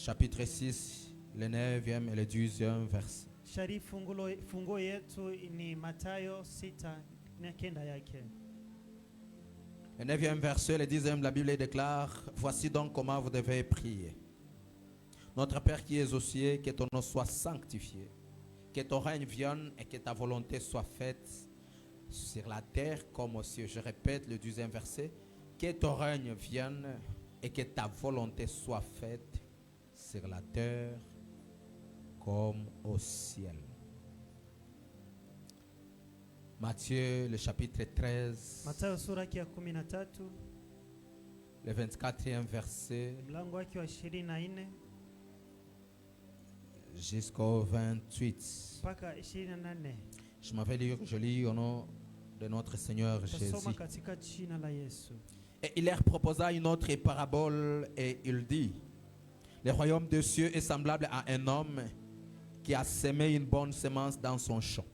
chapitre 6, le 9e et le 10e verset. Shari funguo yetu ni Mathayo 6:9 yake. Le 9e verset, le 10e, la Bible déclare: voici donc comment vous devez prier. Notre Père qui es aux cieux, que ton nom soit sanctifié, que ton règne vienne et que ta volonté soit faite sur la terre comme aux cieux. Je répète le 10e verset: que ton règne vienne et que ta volonté soit faite sur la terre comme au ciel. Matthieu, le chapitre 13, Mathayo sura ya 13 le 24e verset mlango wake wa 24 jusqu'au 28. mpaka 28. Je m'avais dit, je lis au nom de notre Seigneur Jésus. Tasoma katika jina la Yesu. Et il leur proposa une autre parabole et il dit: le royaume des cieux est semblable à un homme qui a semé une bonne semence dans son champ.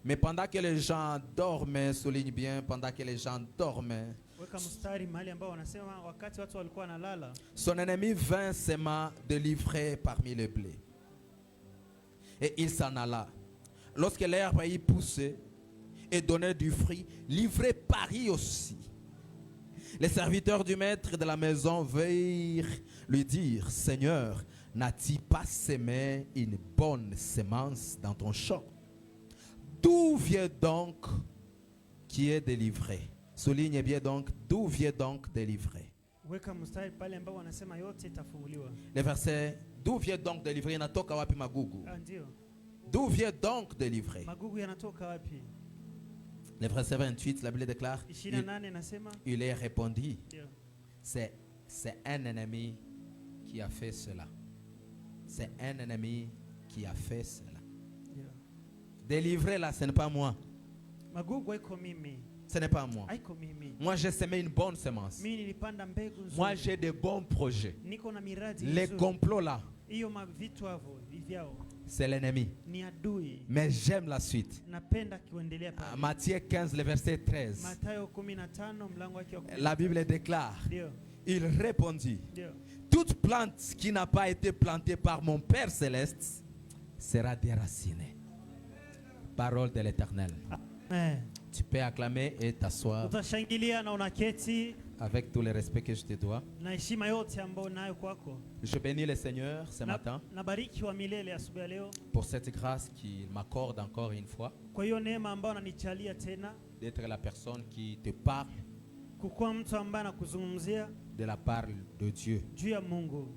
Mais pendant que les gens dormaient, souligne bien, pendant que les gens dormaient, Weka mstari mahali ambao wanasema wakati watu walikuwa wanalala, son ennemi vint sema de livrer parmi les blés. Et il s'en alla. Lorsque l'herbe y poussait et donnait du fruit, livré parit aussi. Les serviteurs du maître de la maison vinrent lui dire: Seigneur, n'as-tu pas semé une bonne semence dans ton champ? D'où vient donc qui est délivré? Souligne bien donc, d'où vient donc délivré? weka mstari pale ambao wanasema yote itafunguliwa. Le verset, d'où vient donc délivré? Inatoka wapi magugu? Ndio. D'où vient donc délivré? Magugu yanatoka wapi? Le verset 28, la Bible déclare, 28 nasema, il leur répondit: ndio. c'est un ennemi qui a fait cela. C'est un ennemi qui a fait cela. Ndio. Délivrer là, ce n'est pas moi. Magugu haiko mimi. Ce n'est pas moi. Haiko mimi. Moi, j'ai semé une bonne semence. Mimi nilipanda mbegu nzuri. Moi, j'ai de bons projets. Niko na miradi Les nzuri. complots là, Hiyo mavitu hapo vyao c'est l'ennemi. ni adui. Mais j'aime la suite. Napenda kuendelea pale. Matthieu 15, le verset 13. Mathayo 15 mlango wake wa 10. La Bible déclare, Ndio. il répondit: Ndio. toute plante qui n'a pas été plantée par mon Père céleste sera déracinée. Parole de l'Éternel. Amen. Tu peux acclamer et t'asseoir Utashangilia na unaketi avec tout le respect que je te dois. na heshima yote ambayo nayo kwako. Je bénis le Seigneur ce matin Nabariki wa milele asubuhi ya leo pour cette grâce qu'il m'accorde encore une fois kwa hiyo neema ambayo ananichalia tena d'être la personne qui te parle kukuwa mtu ambaye anakuzungumzia de la part de Dieu. juu ya Mungu.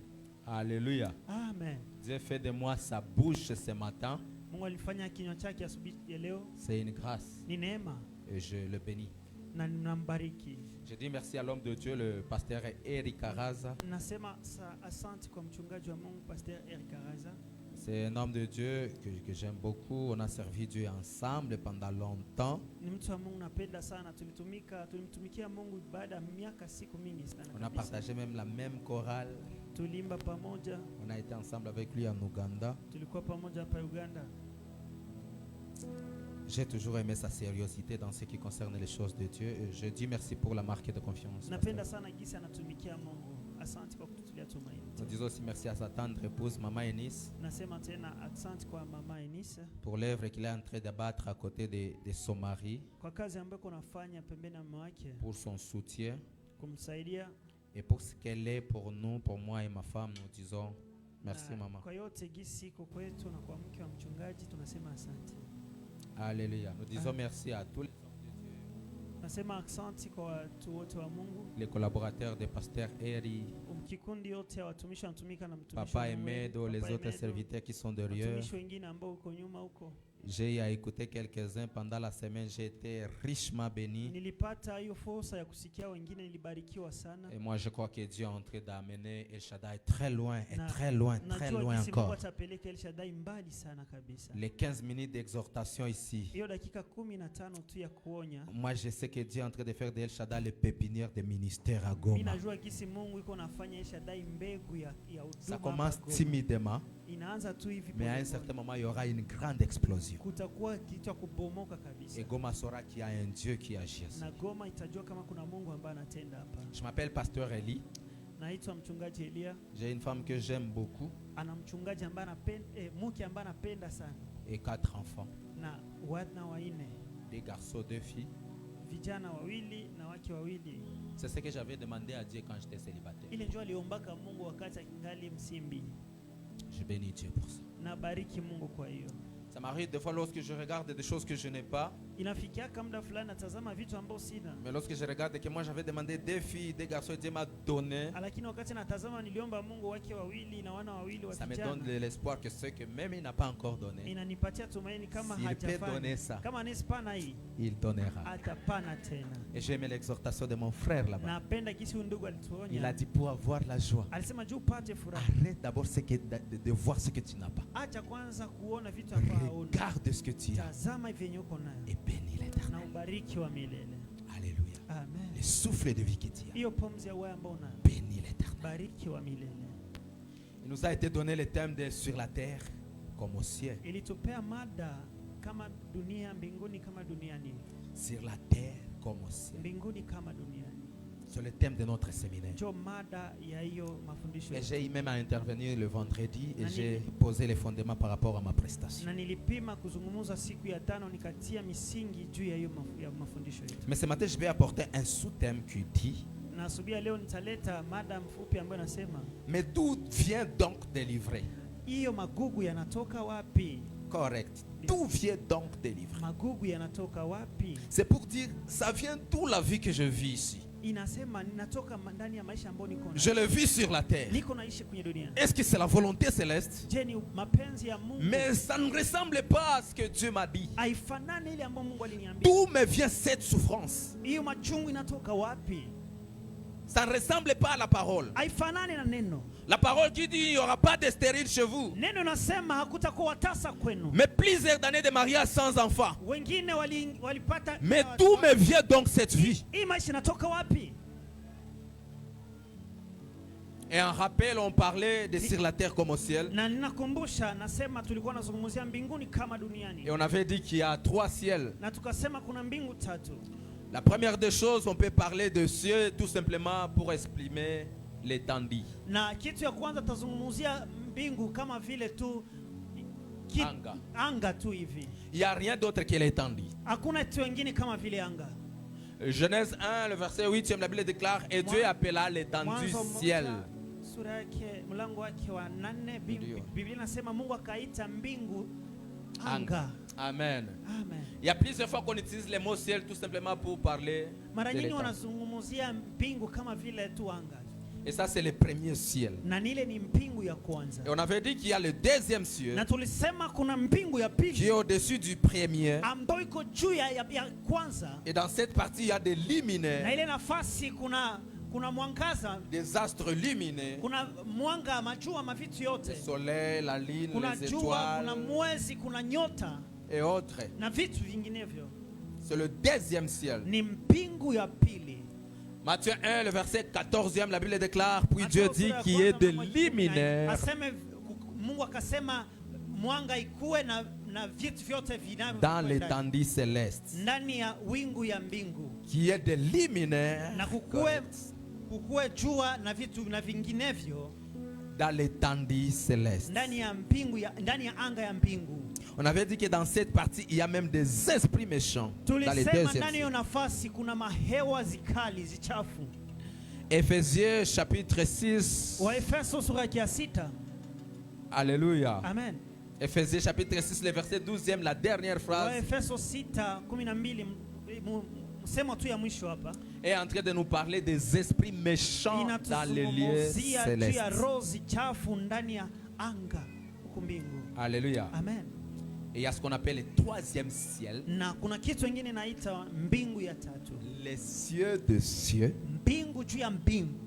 Alléluia. Amen. Dieu fait de moi sa bouche ce matin. Mungu alifanya kinywa chake asubuhi ya leo, C'est une grâce ni neema et je le bénis. na ninambariki. Je dis merci à l'homme de Dieu, le pasteur Eric Araza. Nasema asante kwa mchungaji wa Mungu Pastor Eric Araza. C'est un homme de Dieu que j'aime beaucoup. On a servi Dieu ensemble pendant longtemps. Ni mtu wa Mungu napenda sana, tulimtumikia Mungu baada ya miaka siku mingi sana. On a partagé même la même chorale. Tulimba pamoja, On a été ensemble avec lui en Ouganda. tulikuwa pamoja hapa Uganda. J'ai toujours aimé sa sérieuxité dans ce qui concerne les choses de Dieu. Et je dis merci pour la marque de confiance. Napenda sana jinsi anatumikia Mungu. Asante kwa kututulia tumaini. Nous disons aussi merci à sa tendre épouse, Maman Enis, Nasema tena asante kwa mama Enisa pour l'œuvre qu'il est en train d'abattre à côté de son mari, kwa kazi ambayo kunafanya pembeni ya mume wake pour son soutien kumsaidia et pour ce qu'elle est pour nous, pour moi et ma femme. Nous disons merci, na maman. kwa yote gisi iko kwetu na kwa mke wa mchungaji tunasema asante. Alléluia. Nous disons merci à tous les hommes de Dieu, Nasema asante kwa watu wote wa Mungu, les collaborateurs de Pasteur Eri, kikundi yote ya watumishi wanatumika na mtumishi Papa wa Mungu, Emedo, les Papa autres Emedo, serviteurs qui sont derrière. watumishi wengine ambao uko nyuma huko. J'ai écouté quelques-uns pendant la semaine. J'ai été richement béni. Nilipata hiyo fursa ya kusikia wengine, nilibarikiwa sana. Et moi, je crois que Dieu est en train d'amener El Shaddai très loin et Na- très loin Najua jinsi Mungu encore. atapeleka El Shaddai mbali sana kabisa. Les 15 minutes d'exhortation ici. Hiyo dakika 15 tu ya kuonya. Moi, je sais que Dieu est en train de faire de El Shaddai le pépinière des ministères à Mimi Goma. najua jinsi Mungu iko nafanya El Shaddai mbegu ya Ça huduma. commence hapa Goma. timidement, Inaanza tu hivi mais à un pole certain pole. moment, il y aura une grande explosion. Kutakuwa kitu cha kubomoka kabisa. Et Goma saura qu'il y a un Dieu qui agit. Na Goma itajua kama kuna Mungu ambaye anatenda hapa. Je m'appelle Pasteur Eli. naitwa mchungaji Elia. J'ai une femme que j'aime beaucoup Ana mchungaji ambaye anapenda mke ambaye anapenda sana et 4 enfants, na wana wanne, des garçons, 2 filles. vijana wawili na wake wawili. C'est ce que j'avais demandé à Dieu quand j'étais célibataire. Ile njoo aliombaka Mungu wakati akingali msimbi. Je bénis Dieu pour ça. Na bariki Mungu kwa hiyo. Ça m'arrive des fois lorsque je regarde des choses que je n'ai pas. Inafikia muda fulani natazama vitu ambavyo sina. Mais lorsque je regarde que moi j'avais demandé 2 filles, 2 garçons et Dieu m'a donné, Lakini wakati natazama niliomba Mungu wake wawili na wana wawili wa ça me kijana. donne de l'espoir que ce que même il n'a pas encore donné, Inanipatia tumaini kama s'il peut donner hajafanya. ça, Kama anespana hii il donnera. atapana tena. Et j'aime l'exhortation de mon frère là-bas. Napenda kisi ndugu alituonya. Il a dit pour avoir la joie, Alisema juu upate furaha. arrête d'abord de voir ce que tu n'as pas. Acha kwanza kuona vitu ambavyo hauna. Regarde ce que tu as Tazama vyenye uko nayo. et bénis Na l'Éternel. ubariki wa milele. Alléluia. Amen. Le souffle de vie que tu as, Hiyo pumzi ya wewe ambao unayo. bénis l'Éternel. Bariki wa milele. Il nous a été donné le thème de sur la terre comme au ciel. Ilitupea mada kama dunia mbinguni kama duniani. Sur la terre comme au ciel. Mbinguni kama duniani. C'est le thème de notre séminaire. Ndio mada ya hiyo mafundisho. Et j'ai eu même à intervenir le vendredi et j'ai posé les fondements par rapport à ma prestation. Na nilipima kuzungumza siku ya 5 nikatia misingi juu ya hiyo mafundisho yetu. Mais ce matin, je vais apporter un sous-thème qui dit: Na asubuhi leo nitaleta mada mfupi ambayo nasema, mais d'où vient donc délivrer? hiyo magugu yanatoka wapi? Correct. D'où vient donc délivrer? Magugu yanatoka wapi? C'est pour dire, ça vient d'où la vie que je vis ici. Inasema ninatoka ndani ya maisha ambayo niko Je nayo. le vis sur la terre. Niko naishi kwenye dunia. Est-ce que c'est la volonté céleste? Je, ni mapenzi ya Mungu? Mais ça ne ressemble pas à ce que Dieu m'a dit. Haifanani ile ambayo Mungu aliniambia. D'où me vient cette souffrance? Hiyo machungu inatoka wapi? Ça ne ressemble pas à la parole. Haifanani na neno. La parole qui dit il n'y aura pas de stérile chez vous. Neno nasema hakutakuwa tasa kwenu. Mais plusieurs années de mariage sans enfant. Wengine walipata. Mais d'où me vient donc cette vie? Hii maisha inatoka wapi? Et en rappel, on parlait de sur la terre comme au ciel. Na ninakumbusha nasema tulikuwa nazungumzia mbinguni kama duniani. Et on avait dit qu'il y a 3 ciels. Na tukasema kuna mbingu 3. La première des choses, on peut parler de cieux tout simplement pour exprimer l'étendue. Na kitu ya kwanza tazungumzia mbingu kama vile tu anga tu hivi. Il n'y a rien d'autre que l'étendue. Hakuna kitu kingine kama vile anga. Genèse 1, le verset 8, la Bible déclare: et Dieu appela l'étendue ciel. Sura yake mlango wake wa 8 Biblia inasema Mungu akaita mbingu anga. Amen. Amen. Il y a plusieurs fois qu'on utilise le mot ciel tout simplement pour parler mara de nyingi l'étendue. wanazungumzia mbingu kama vile tu anga. Et ça, c'est le premier ciel. Na nile ni mbingu ya kwanza. Et on avait dit qu'il y a le deuxième ciel Na tulisema kuna mbingu ya pili qui est au-dessus du premier. ambayo iko juu ya kwanza. Et dans cette partie, il y a des Na luminaires, ile nafasi kuna mwangaza, des astres lumineux, kuna mwanga majua mavitu le yote. soleil, la lune, Kuna les jua, kuna étoiles mwezi, kuna nyota et autres. na vitu vinginevyo. C'est le deuxième ciel. Ni mbingu ya pili. Matthieu 1, le verset 14e, la Bible déclare: puis Dieu dit qu'il y ait des luminaires Aseme Mungu akasema mwanga ikuwe na vitu vyote dans l'étendue céleste. ndani ya wingu ya mbingu. Qu'il y ait des luminaires Na kukue jua na vitu na vinginevyo dans l'étendue céleste. ndani ya anga ya mbingu. On avait dit que dans cette partie, il y a même des esprits méchants. Dans les Tulisema deuxième ndani ya ciel. nafasi kuna mahewa zikali zichafu. Éphésiens chapitre 6. Waefeso sura ya 6. Alléluia. Amen. Éphésiens chapitre 6, le verset 12e, la dernière phrase, Waefeso 6:12 msemo tu ya mwisho hapa. est en train de nous parler des esprits méchants dans les lieux célestes. Ya roho zichafu ndani ya anga huko mbingu. Alléluia. Amen. Et il y a ce qu'on appelle le troisième ciel. Na kuna kitu kingine naita mbingu ya 3. Les cieux de cieux. Mbingu juu ya mbingu.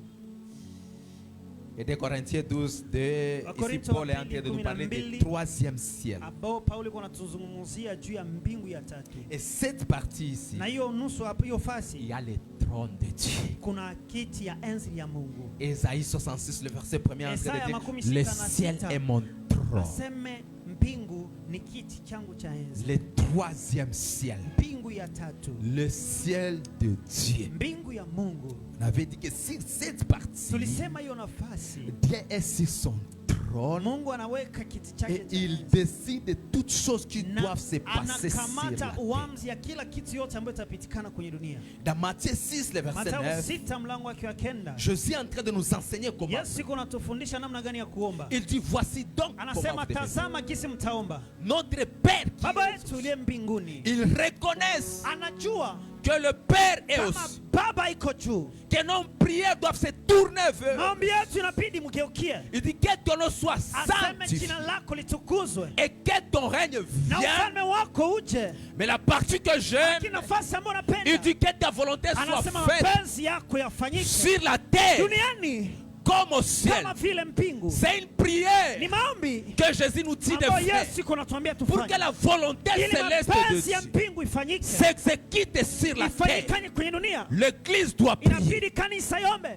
Et de Corinthiens 12, ici Paul est en train de nous parler du troisième ciel. Ambao Paulo yuko anatuzungumzia juu ya mbingu ya 3. Et cette partie ici, Na hiyo nusu hapo hiyo il fasi y a le trône de Dieu. kuna kiti ya enzi ya Mungu. Ésaïe 66, le verset 1er, en train Isaya de makumi dire: le sita na ciel sita. est mon trône. Aseme mbingu ni kiti changu cha enzi. Le troisième ciel, mbingu ya tatu, le ciel de Dieu. mbingu ya Mungu. On avait dit que sur cette partie, Tulisema hiyo nafasi Dieu est sur son trône Mungu anaweka kiti chake et cha il enzi. décide de toutes choses qui Na doivent se passer sur la anakamata terre. uamuzi ya kila kitu yote ambayo itapitikana kwenye dunia. Dans Matthieu 6, le verset Mathayo 9, 6 mlango wake wa 9. Jésus est en train de nous enseigner comment. Yesu yuko anatufundisha namna gani ya kuomba. Il dit, voici donc comment Anasema vous devez faire. tazama kisi mtaomba. Notre Père qui Baba est yetu uliye mbinguni. ils reconnaissent Anajua que le Père est kama aussi, Baba iko juu. que nos prières doivent se tourner vers. Maombi yetu inabidi mgeukie. Il dit que ton nom soit Aseme sanctifié jina lako litukuzwe. et que ton règne Na vienne. ufalme wako uje. Mais la partie que j'aime, Lakini nafasi ambayo napenda. il dit que ta volonté soit Anasema faite mapenzi yako yafanyike sur la terre duniani comme au ciel. kama vile mbingu. C'est une prière Ni maombi que Jésus nous dit de ambayo faire Yesu yuko anatuambia pour tufanye. que la volonté Ili céleste de mapenzi ya Dieu mbingu ifanyike. s'exécute sur la terre. Ifanyikane kwenye dunia. L'Église doit prier Inabidi kanisa iombe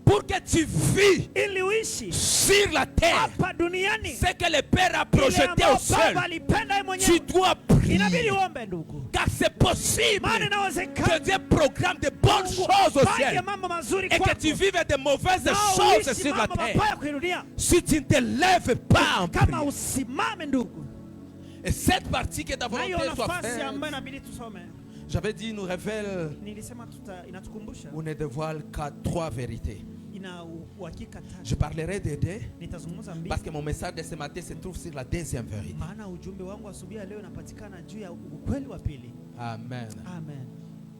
pour que tu vis ili uishi sur la terre hapa duniani. ce que le Père a Ile projeté ambayo au ciel. Baba alipenda yeye Tu mwenyewe. dois Inabidi prier uombe ndugu. car c'est possible Maana que inawezekana Dieu programme de bonnes choses au Pange ciel mambo mazuri et que kwako. tu vives de mauvaises Na choses uishi sur la mambo terre. mabaya kwenye dunia. Si tu ne te lèves pas en Kama prière. usimame ndugu. Et cette partie que ta Na hiyo volonté soit nafasi faite, ambayo inabidi tusome. j'avais dit, nous révèle Nilisema inatukumbusha. ou ne dévoile qu'à trois vérités. Ina uhakika tatu. Je parlerai des deux Nitazungumza mbili. parce que mon message de ce matin se trouve sur la deuxième vérité. Maana ujumbe wangu asubuhi ya leo unapatikana juu ya ukweli wa pili. Amen. Amen.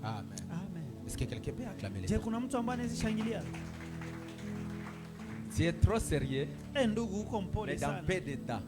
Amen. Amen. Est-ce que quelqu'un peut acclamer les Je, deux? kuna mtu ambaye anaweza shangilia? Tu es trop sérieux, Ndugu uko mais mpole dans sana. peu de temps,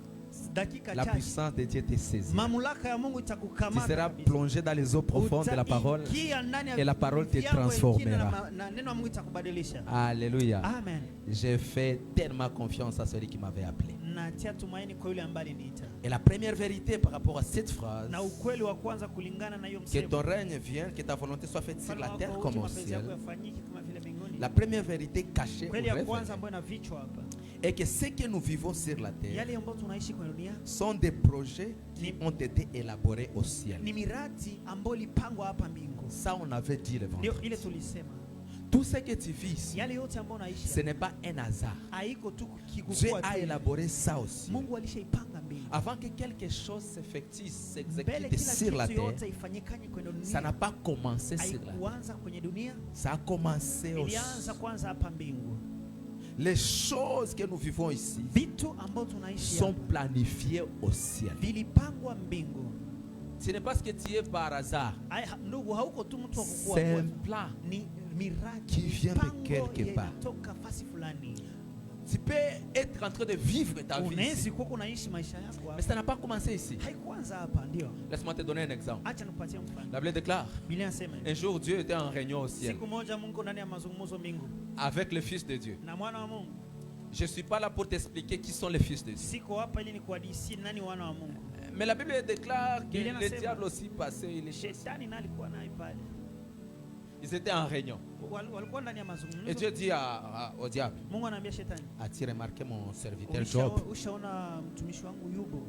Dakika la chache. puissance de Dieu te saisit. Mamlaka ya Mungu Tu itakukamata. seras kabisa. plongé dans les eaux profondes de la parole Utaingia ndani ya et la parole te viango transformera. ingine na neno la Mungu itakubadilisha. Alléluia. Amen. J'ai fait tellement confiance à celui qui m'avait appelé. Natia tumaini kwa yule ambaye aliniita. Et la première vérité par rapport à cette phrase, Na ukweli wa kwanza kulingana na hiyo que msemo. ton règne vienne, que ta volonté soit faite sur la Ufalme terre wako comme uje, au mapenzi yako ciel. yafanyike kama vile mbinguni. La première vérité cachée ou Kweli ya révélée kwanza ambayo inafichwa hapa. est que ce que nous vivons sur la terre Yale ambayo tunaishi kwenye dunia sont des projets qui ont été élaborés au ciel. ni miradi ambayo ilipangwa hapa mbingu. Ça, on avait dit le Ndio vendredi. ile tulisema. Tout ce que tu vis ici, Yale yote ambayo unaishi ce n'est pas un hasard. haiko tu Dieu kikukua a tu. élaboré ça aussi. Mungu alishaipanga mbingu. Avant que quelque chose s'effectue, Mbele s'exécute kila sur la kitu terre, yote ifanyikanye kwenye ça n'a dunia. pas commencé sur la terre. Haikuanza kwenye dunia, Ça a commencé au ilianza ciel. kwanza hapa mbingu. Les choses que nous vivons ici Vitu ambavyo tunaishi sont hapa planifiées au ciel. vilipangwa mbingu. Ce n'est pas ce que tu es par hasard. Ndugu, hauko tu mtu wa kukua C'est un kwanza. plan. Ni miradi qui vient de mipango quelque part. inatoka fasi fulani. Tu peux être en train de vivre ta vie Unaweza ici, kuwa unaishi maisha yako mais hapa. ça n'a pas commencé ici. Haikuanza hapa, ndio. Laisse-moi te donner un exemple. Acha nikupatie mfano. La Bible déclare, Biblia inasema un jour Dieu était en réunion au ciel siku moja Mungu ndani ya mazungumzo mbingu avec le Fils de Dieu. na mwana wa Mungu. Je ne suis pas là pour t'expliquer qui sont les fils de Dieu. Siko hapa ili nikuhadisie nani wana wa Mungu. Mais la Bible déclare que Biblia le inasema, diable aussi passait. Shetani naye alikuwa naye pale. Ils étaient en réunion. Walikuwa ndani ya Et mazungumzo. Dieu dit au diable, Mungu anaambia Shetani, as-tu remarqué mon serviteur Job? ushaona mtumishi wangu Yubo?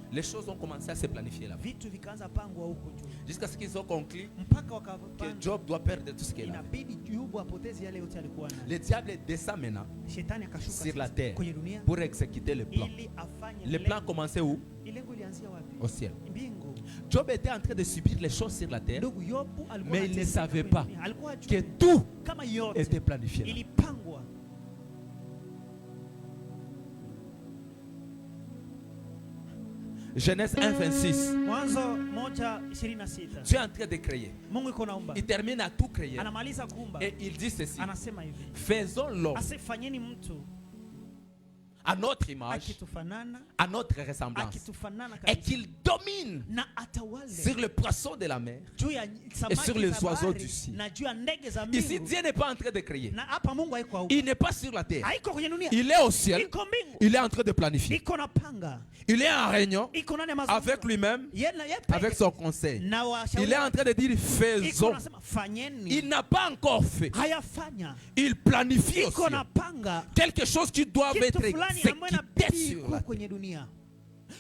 Les choses ont commencé à se planifier là. Vitu vikaanza pangwa huko juu. Jusqu'à ce qu'ils ont conclu Mpaka que wakapanga Job doit perdre tout ce qu'il a. inabidi Yubo apoteze yale yote alikuwa nayo. Le diable descend maintenant Shetani akashuka sur la sasa terre kwenye dunia pour exécuter le plan. ili afanye Le plan commençait où? Lengo ilianzia wapi? Au ciel. Mbingu. Job était en train de subir les choses sur la terre, Ndugu, Yobu alikuwa mais il ne anateseka savait kwenye pas dunia. Alikuwa que hajui tout kama yote était planifié là. ilipangwa. Genèse 1, 26. Mwanzo 1:26. Tu es en train de créer. Mungu iko naumba. Il termine à tout créer. Anamaliza kuumba. Et il dit ceci. Anasema hivi. Faisons l'homme Asifanyeni mtu à notre image, akitufanana, à notre ressemblance. akitufanana Et kabisa. qu'il domine Na atawale sur le poisson de la mer. juu ya samaki sur les za oiseaux bahari du ciel. na juu ya ndege za Ici, mbingu. Dieu n'est pas en train de créer. Na hapa Mungu haiko huko. Il n'est pas sur la terre. Haiko kwenye dunia. Il est au ciel. Iko mbingu. Il est en train de planifier. Iko na panga. Il est en réunion Iko ndani ya mazungumzo. avec lui-même, Yeye avec son conseil. na washauri. Il est en train de dire Iko faisons. nasema fanyeni. Il n'a pas encore fait. Hayafanya. Il planifie au Iko ciel. na panga. Quelque chose qui doit Kitu être fulani ambayo exécuté inabidi sur la iko terre. kwenye dunia.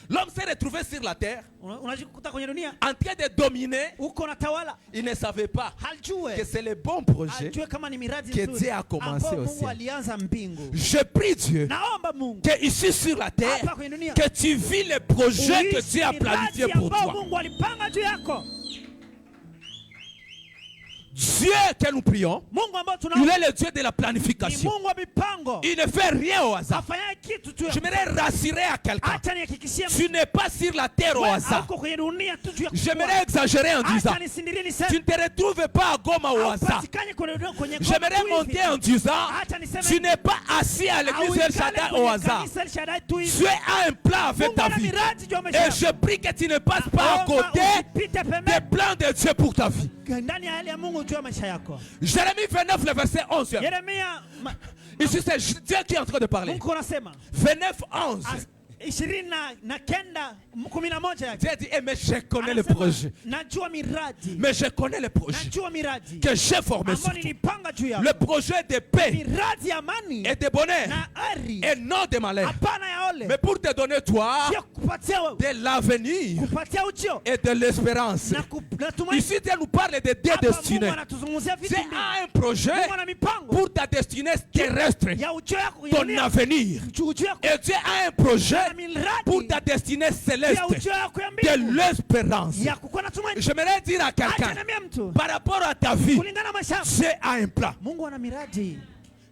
L'homme s'est retrouvé sur la terre unajikuta kwenye dunia en train de dominer. uko unatawala, Il ne savait pas halijue que c'est le bon projet ajue kama ni miradi que nzuri Dieu a commencé ambao au Mungu ciel. alianza mbingu. Je prie Dieu Naomba Mungu que ici sur la terre, hapa kwenye dunia que tu vis le projet que Dieu a uishi planifié miradi pour ambao toi. Mungu alipanga juu yako. Dieu que nous prions, Mungu ambao il tunaomba est le Dieu de la ni planification. Mungu wa mipango. Il ne fait rien au hasard. Afanyaye kitu tu. J'aimerais rassurer à quelqu'un. Acha nihakikishie Tu n'es pas sur la terre au hasard. hauko kwenye dunia tu juu ya J'aimerais exagérer en disant, acha nisindirie niseme tu ne te retrouves pas à Goma au hasard. upatikane kwenye J'aimerais monter en disant, acha niseme tu n'es pas assis à l'église El Shaddai au hasard. Dieu a un plan avec ta vie. Et je prie que tu ne passes pas à côté des plans de Dieu pour ta vie. ndani ya hali ya Mungu juu ya maisha yako. Jérémie 29, le verset 11. Yeremia Ici, c'est Dieu qui est en train de parler. Mungu anasema 29, 11. 29:11 yake. Dieu dit, mais je connais le Anasema, projet. najua miradi. Mais je connais le projet Najua miradi que j'ai formé sur ambao toi. nilipanga juu yako. Le projet de paix Miradi ya amani et de bonheur na ari et non de malheur. hapana ya ole. Mais pour te donner toi Sio kupatia wewe, de l'avenir kupatia ujio et de l'espérance. na tumaini. Ici, Dieu nous parle de deux Hapa Mungu destinées. anatuzungumzia vitu Dieu mbili. a un projet Mungu ana mipango pour ta destinée terrestre, ya ujio yako ton avenir. ujio yako Et Dieu a un projet na miradi pour ta destinée ya céleste, ujio yako ya de mbingu l'espérance. ya kukuwa na tumaini. J'aimerais dire à Acha quelqu'un, niambie mtu par rapport à ta vie, kulingana na maisha yako, Dieu a un plan. Mungu ana miradi.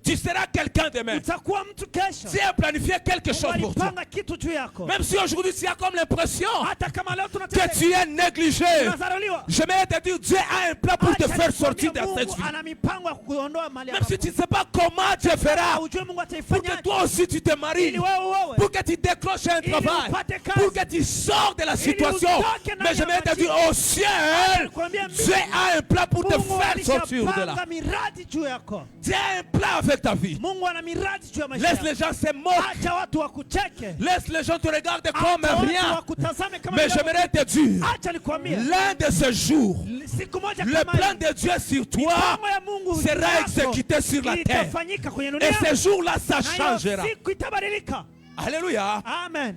Tu seras quelqu'un demain. Utakuwa mtu kesho. Dieu a planifié quelque Mungu chose pour toi. alipanga kitu juu yako. Même si aujourd'hui tu as comme l'impression Hata kama leo que tunateseka, tu es négligé, tunadharauliwa. j'aimerais te dire, Dieu a un plan pour te Acha faire nikwambie sortir de cette Mungu vie. ana mipango ya kukuondoa mahali Même hapa. si tu ne sais pas comment Dieu fera, Ujue Mungu pour que ataifanya toi aussi tu te maries, ili wewe uowe. pour que tu décroches un Ili travail, upate kazi. pour que tu sors de la situation. utoke ndani Mais ya j'aimerais te dire, maji. au ciel, Nikwambia Dieu a un plan pour te Mungu faire sortir de là. alishapanga miradi juu yako. Dieu a un plan avec ta vie. Mungu ana miradi juu ya maisha Laisse yako. les gens se moquer. Acha watu wakucheke. Laisse les gens te regarder comme Acha watu rien. wakutazame kama Mais vile j'aimerais te dire, acha nikwambie l'un de ces jours, siku moja le kama plan hii, de Dieu sur toi mipango ya Mungu juu sera yako exécuté sur la terre. itafanyika kwenye Et dunia. ce jour-là, ça Na hiyo changera. siku itabadilika. Alléluia. Amen.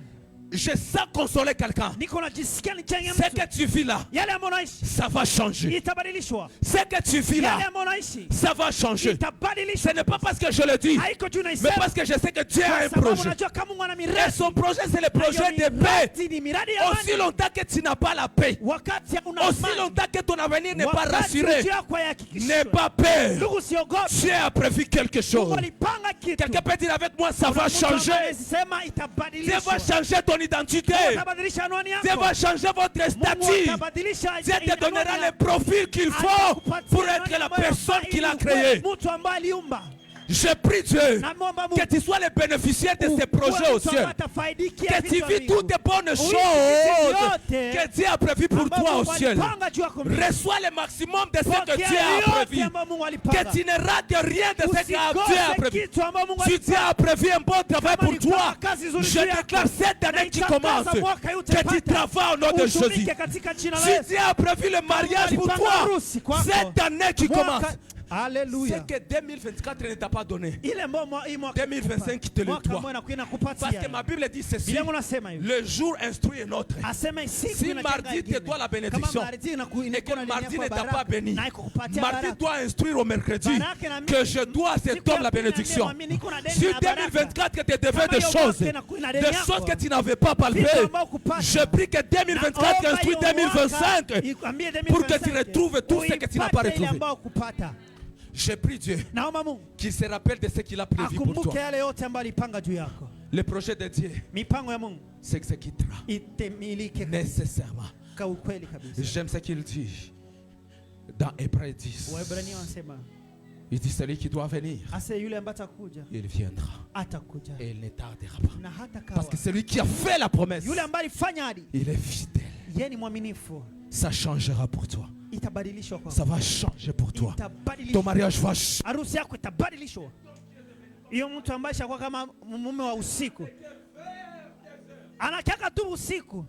Je sens consoler quelqu'un. Niko najisikia nichenge Ce mtu. que tu vis là, Yale ambayo unaishi ça va changer. itabadilishwa. Ce que tu vis Yale là, ambayo unaishi ça va changer. Ce itabadilishwa. n'est pas parce que je le dis, Haiko juu mais naisema. parce que je sais que Dieu a Kwa un sababu projet. unajua kama Mungu ana Et miradi. son projet, c'est le Na projet hiyo de paix. miradi ni miradi ya Aussi amani. longtemps que tu n'as pas la paix, Wakati una aussi amani. longtemps que ton avenir n'est pas Wakati rassuré, ujio wako n'aie hayahakikishwi. pas peur. Ndugu usiogope. Dieu a prévu quelque chose. Mungu alipanga kitu. Quelqu'un peut dire avec moi, ça Kuna va mtu ambaye changer. sema Dieu itabadilishwa. va changer ton identité. Itabadilisha anwani Dieu yako. va changer votre Mungu statut. atabadilisha Dieu te anwani donnera yako. les profils qu'il faut pour être la personne qu'il a créée. Mtu ambaye aliumba. Je prie Dieu Namwomba que Mungu. tu sois le bénéficiaire de ces projets au ciel. Que tu vis toutes les bonnes choses que Dieu a prévues pour toi au ciel. Reçois le maximum de ce que Dieu a prévu. Que tu ne rates rien de ce que Dieu a prévu. Si Dieu a prévu un bon travail pour toi, je déclare cette année qui commence que tu travailles au nom de Jésus. Si Dieu a prévu le mariage pour toi, cette année qui commence, Alléluia. c'est que 2024 ne t'a pas donné. Ile 2025 qui te le doit. Parce que ma Bible dit ceci. Biblia unasema hivi. Le jour instruit un autre. Asema siku Si inajenga mardi ingine. te doit la Kama bénédiction mardi et inakuwa que mardi inanipa ne t'a baraka, pas béni, na ikukupatia mardi baraka. doit instruire au mercredi Baraka na mimi- que je dois à cet siku ya homme la pili bénédiction. naambia mimi niko na deni Si na baraka. 2024 que tu devais Kama des hiyo choses, mwaka inakuwa ina deni des yako. choses que tu n'avais pas palpées, Vitu ambao kupata. je prie que 2024 Naomba instruit hiyo mwaka 2025 ikwambie pour que tu 2025, retrouves tout ce que tu n'as pas uipate ile retrouvé. ambao kupata. Je prie Dieu Naomba Mungu qu'il se rappelle de ce qu'il a prévu pour akumbuke toi. yale yote ambayo alipanga juu yako. Le projet de Dieu Mipango ya Mungu s'exécutera itimilike nécessairement. kwa ukweli kabisa. J'aime ce qu'il dit dans Hébreux 10. Waebrania wanasema Il dit celui qui doit venir, ase yule ambaye atakuja il viendra atakuja et il ne tardera pas. na hata Parce kawa que celui qui a fait la promesse, yule ambaye alifanya hadi il est fidèle. yeye ni mwaminifu. Ça changera pour toi. Itabadilishwa kwako. Ça va changer pour toi. Ton Itabadilishwa. mariage va changer. Harusi yako itabadilishwa. Hiyo mtu ambaye shakuwa kama mume wa usiku anataka tu usiku,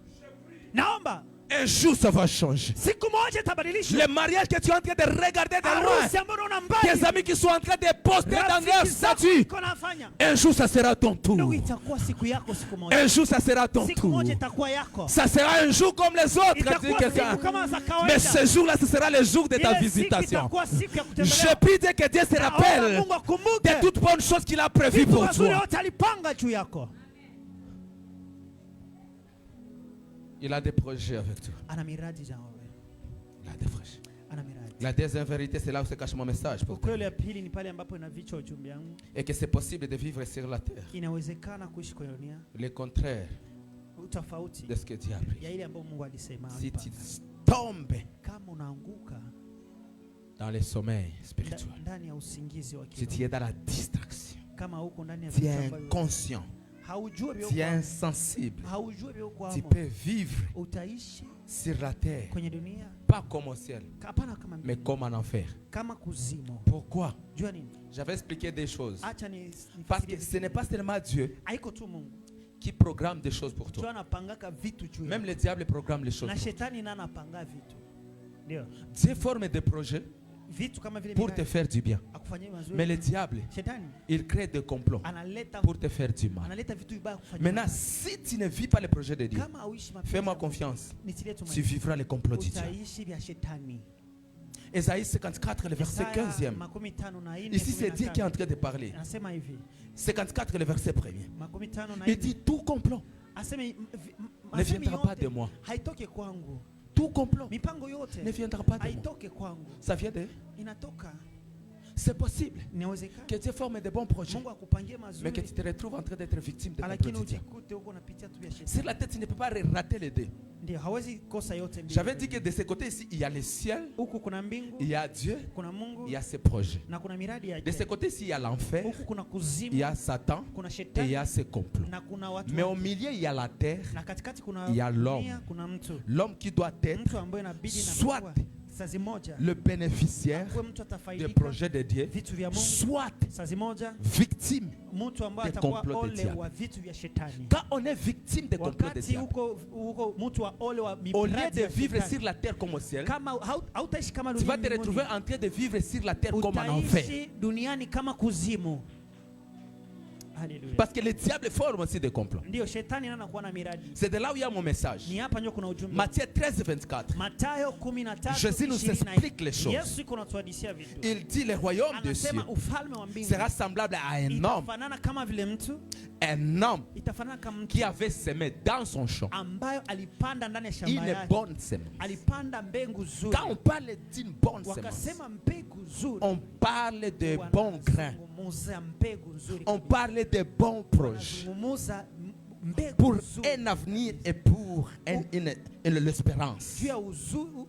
naomba un jour ça va changer. siku moja itabadilishwa. Le mariage que tu es en train de regarder de loin, Harusi ambayo unaona mbali, tes amis qui sont en train de poster dans leur rafiki zako statut, iko nafanya, un jour ça sera ton tour. ndio itakuwa siku yako siku moja. Un jour ça sera ton Siku tour. moja itakuwa yako. Ça sera un jour comme les autres, dit Itakuwa quelqu'un. siku kama za kawaida. Mais ce jour-là, ce sera le jour de ta Ile siku visitation. itakuwa siku ya Je kutembelea. prie Dieu que Dieu se Naomba rappelle Mungu akumbuke de toutes bonnes choses qu'il a prévues vitu pour mazuri toi. yote alipanga juu yako. Il a des projets avec toi. Ana miradi za wewe. Il a des projets. Ana miradi. La deuxième vérité, c'est là où se cache mon message pour toi. Ukweli ya pili ni pale ambapo inafichwa ujumbe wangu. Et que c'est possible de vivre sur la terre. Inawezekana kuishi kwa dunia Le contraire utofauti de ce que Dieu a pris. ya ile ambayo Mungu alisema. Si tu tombes Kama unaanguka dans le sommeil spirituel, ndani ya usingizi wa si kiroho, tu es dans la distraction, kama uko ndani ya tu vitu es ambavyo inconscient, haujui vile tu es uko, insensible, haujui vile uko tu hapo, peux vivre utaishi sur la terre, kwenye dunia pas comme au ciel, hapana kama mais mbinguni, comme en enfer. kama kuzimu. Pourquoi? Jua nini? J'avais expliqué des choses. Acha Parce que ce n'est pas seulement Dieu haiko tu Mungu qui programme des choses pour tu toi. anapangaka vitu juu Même yako. le diable programme les choses. Na Pour toi. shetani na anapanga vitu, ndio Dieu forme des projets vitu kama vile pour te miradi, faire du bien. akufanyie mazuri. Mais le diable, Shetani il crée des complots analeta pour te faire du mal. analeta vitu vibaya kufanyia. Maintenant, si tu ne vis pas les projets de Dieu, Kama auishi mapenzi fais-moi ya Mungu, confiance. nitilie Tu tumaini, vivras les complots du diable. utaishi vya shetani. Ésaïe 54, le verset Isaya 15e. makumi tano na nne, Ici, c'est kumi Dieu na qui est en tano. train de parler. Anasema hivi 54, le verset 1er. makumi tano na Il nne, dit tout complot aseme ne viendra pas de moi. haitoke kwangu, Tout complot mipango yote ne viendra pas de moi. haitoke kwangu, Ça vient de... inatoka. C'est possible Inawezekana que Dieu forme de bons projets, Mungu akupangie mais que mazuri, tu te retrouves en train d'être victime de lakini complot du diable. ujikute huko unapitia tu vya Sur shetani. la tête, tu ne peux pas rater les deux. Ndio hawezi kosa yote mbili. J'avais dit que de ce côté ici, il y a le ciel, Huku kuna mbingu, il y a Dieu, kuna Mungu il y a ses projets. na kuna miradi De yake. ce côté ici, il y a l'enfer, Huku kuna il kuzimu, y a Satan kuna et il shetani y a ses complots. na kuna watu Mais au wake. milieu, il y a la terre, Na katikati kuna il y a l'homme. dunia, kuna mtu l'homme qui doit être mtu ambaye inabidi na soit kuwa sazi moja le bénéficiaire akuwe mtu des atafaidika projets de Dieu, vitu vya Mungu, soit sazi moja victime. mtu ambaye Des atakuwa complots de ole diable. wa vitu vya shetani. Quand on est victime des complots de Wakati diable, huko mtu wa ole wa au lieu miradi de ya vivre shetani, sur la terre comme au ciel, kama hautaishi kama tu vas te dunia, retrouver en train de vivre sur la terre comme en enfer. utaishi duniani kama kuzimu. Haleluya. Parce que le diable forme aussi des complots. Ndio shetani anakuwa na miradi. C'est de là où il y a mon message. Ni hapa ndio kuna ujumbe. Matthieu 13, 24. Mathayo 13, Jésus nous 24. explique les choses. Yesu iko anatuhadithia vitu. Il dit le royaume de cieux Anasema ufalme wa mbingu sera semblable à un homme. itafanana kama vile mtu, Un homme itafanana kama mtu qui avait semé dans son champ ambayo alipanda ndani ya shamba une yake. bonne semence. Alipanda mbegu nzuri. Quand on parle d'une bonne semence, Wakasema mbegu nzuri. on parle de bons grains. Wanazungumuza mbegu nzuri. On parle de bons projets Wanazungumuza mbegu pour nzuri. un avenir et pour l'espérance. Juu ya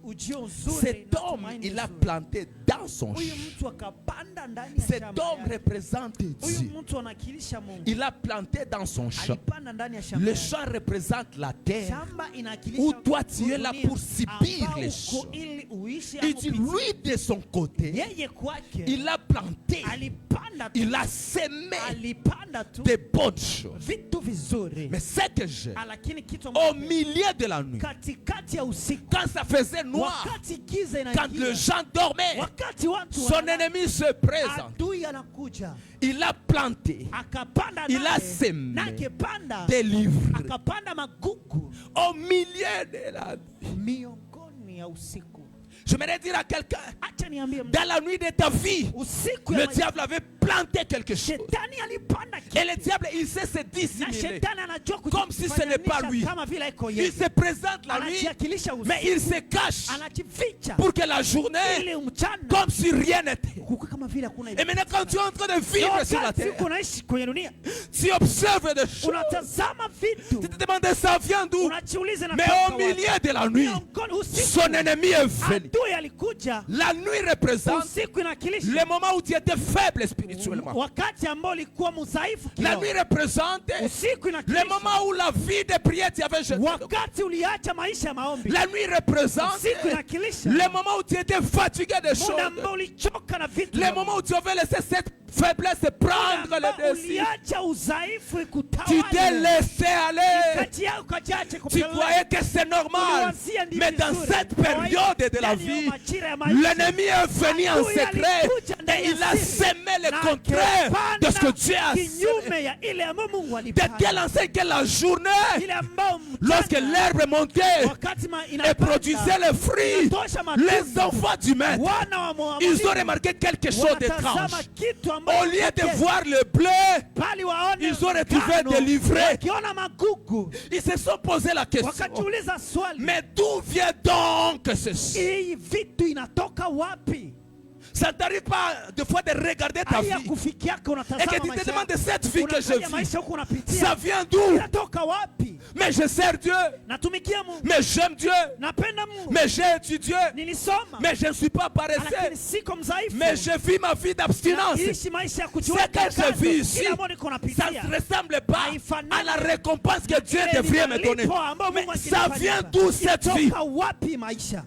ujio nzuri Cet na homme, tumaini il a nzuri. planté dans son Huyu champ. mtu akapanda ndani ya Cet shamba homme yake. représente Huyu Dieu. mtu anakilisha Mungu. Il a planté dans son champ. Alipanda ndani ya shamba Le yake. champ représente la terre Shamba inakilisha où toi tu es là dunia pour subir ambao les uko choses. ili uishi Il ama dit, upitie. lui de son côté, Yeye kwake il a planté, alipanda tu, il a semé alipanda tu des bonnes choses. vitu vizuri. Mais ce que j'ai, Lakini kitu au ambacho milieu de la nuit, katikati ya usiku, quand ça faisait noir, wakati giza quand le inaingia, gens dormaient, wakati watu son wanalala, ennemi se présente. adui anakuja, Il a planté akapanda Il a naye, semé na akipanda des livres akapanda magugu au milieu de la nuit. miongoni ya usiku. J'aimerais dire à quelqu'un, Acha niambie mtu, dans la nuit de ta vie, usiku ya le maisha, diable avait planté quelque chose. shetani alipanda Et kitu. le diable, il sait se Na dissimuler. shetani anajua Comme si ce n'est pas lui. kama vile iko Il yeye. se présente la nuit, Anajiakilisha usiku, mais il se cache anajificha pour que la journée, ili mchana comme si rien n'était. kuku kama vile hakuna. Et maintenant, quand tu es en train de vivre sur la Wakati terre, uko unaishi kwenye dunia, tu observes des choses. unatazama vitu, Tu te demandes ça vient d'où? unajiuliza Mais au milieu de la nuit, miongoni usiku, son ennemi est venu. adui alikuja. La nuit représente Usiku inakilisha le moment où tu étais faible spirituellement. wakati ambao ulikuwa mdhaifu La kiroho. nuit représente Usiku le inakilisha moment où la vie de prière tu avais jeté. wakati uliacha maisha ya maombi. La nuit représente Usiku inakilisha le moment où tu étais fatigué des muda choses. ambao ulichoka na vitu. Le moment où tu avais laissé cette faiblesse prendre le dessus. uliacha udhaifu Tu ikutawale. t'es laissé aller. Kati yako ukajiacha Tu kupeleka. croyais que c'est normal. Uliwazia ndivyo Mais dans vizuri. cette période de la Ndani ya vie, majira ya maisha, l'ennemi est venu en adui secret alikuja ndani et ya il a siri. semé le Na contraire de ce que akapanda Dieu a semé. kinyume ya ile ambayo Mungu De alipanda. telle enseigne que la journée, Ile ambayo lorsque mchana, l'herbe montait wakati et inapanda, produisait les fruits, inatosha matunda, les enfants du maître, wana wa Moabu ils ont remarqué quelque chose d'étrange. wanatazama kitu ambacho Au lieu de hakijui. voir le blé, Bali waone ils ont retrouvé ngano, délivré. wakiona magugu, Ils se sont posé la question. wakajiuliza swali, Mais d'où vient donc ceci? hii vitu inatoka wapi? Ça ne t'arrive pas de fois de regarder ta Haya vie kufikia et unatazama que tu te maisha demandes yako. cette vie que je Unaangalia vis, maisha huko ça unapitia, vient d'où? inatoka wapi? Mais je sers Dieu, Natumikia Mungu, mais j'aime Dieu, napenda Mungu, mais j'ai étudié, nilisoma, mais je ne suis pas lakini paresseux, siko mdhaifu. mais je vis ma vie d'abstinence. Naishi maisha ya Ce kujiweka que je kando. vis ici, Ile ambayo niko ça napitia, ne ressemble pas à la récompense que Dieu ile devrait me donner. malipo ambayo Mais Mungu ça akinifanyia. vient d'où cette vie? Inatoka wapi maisha?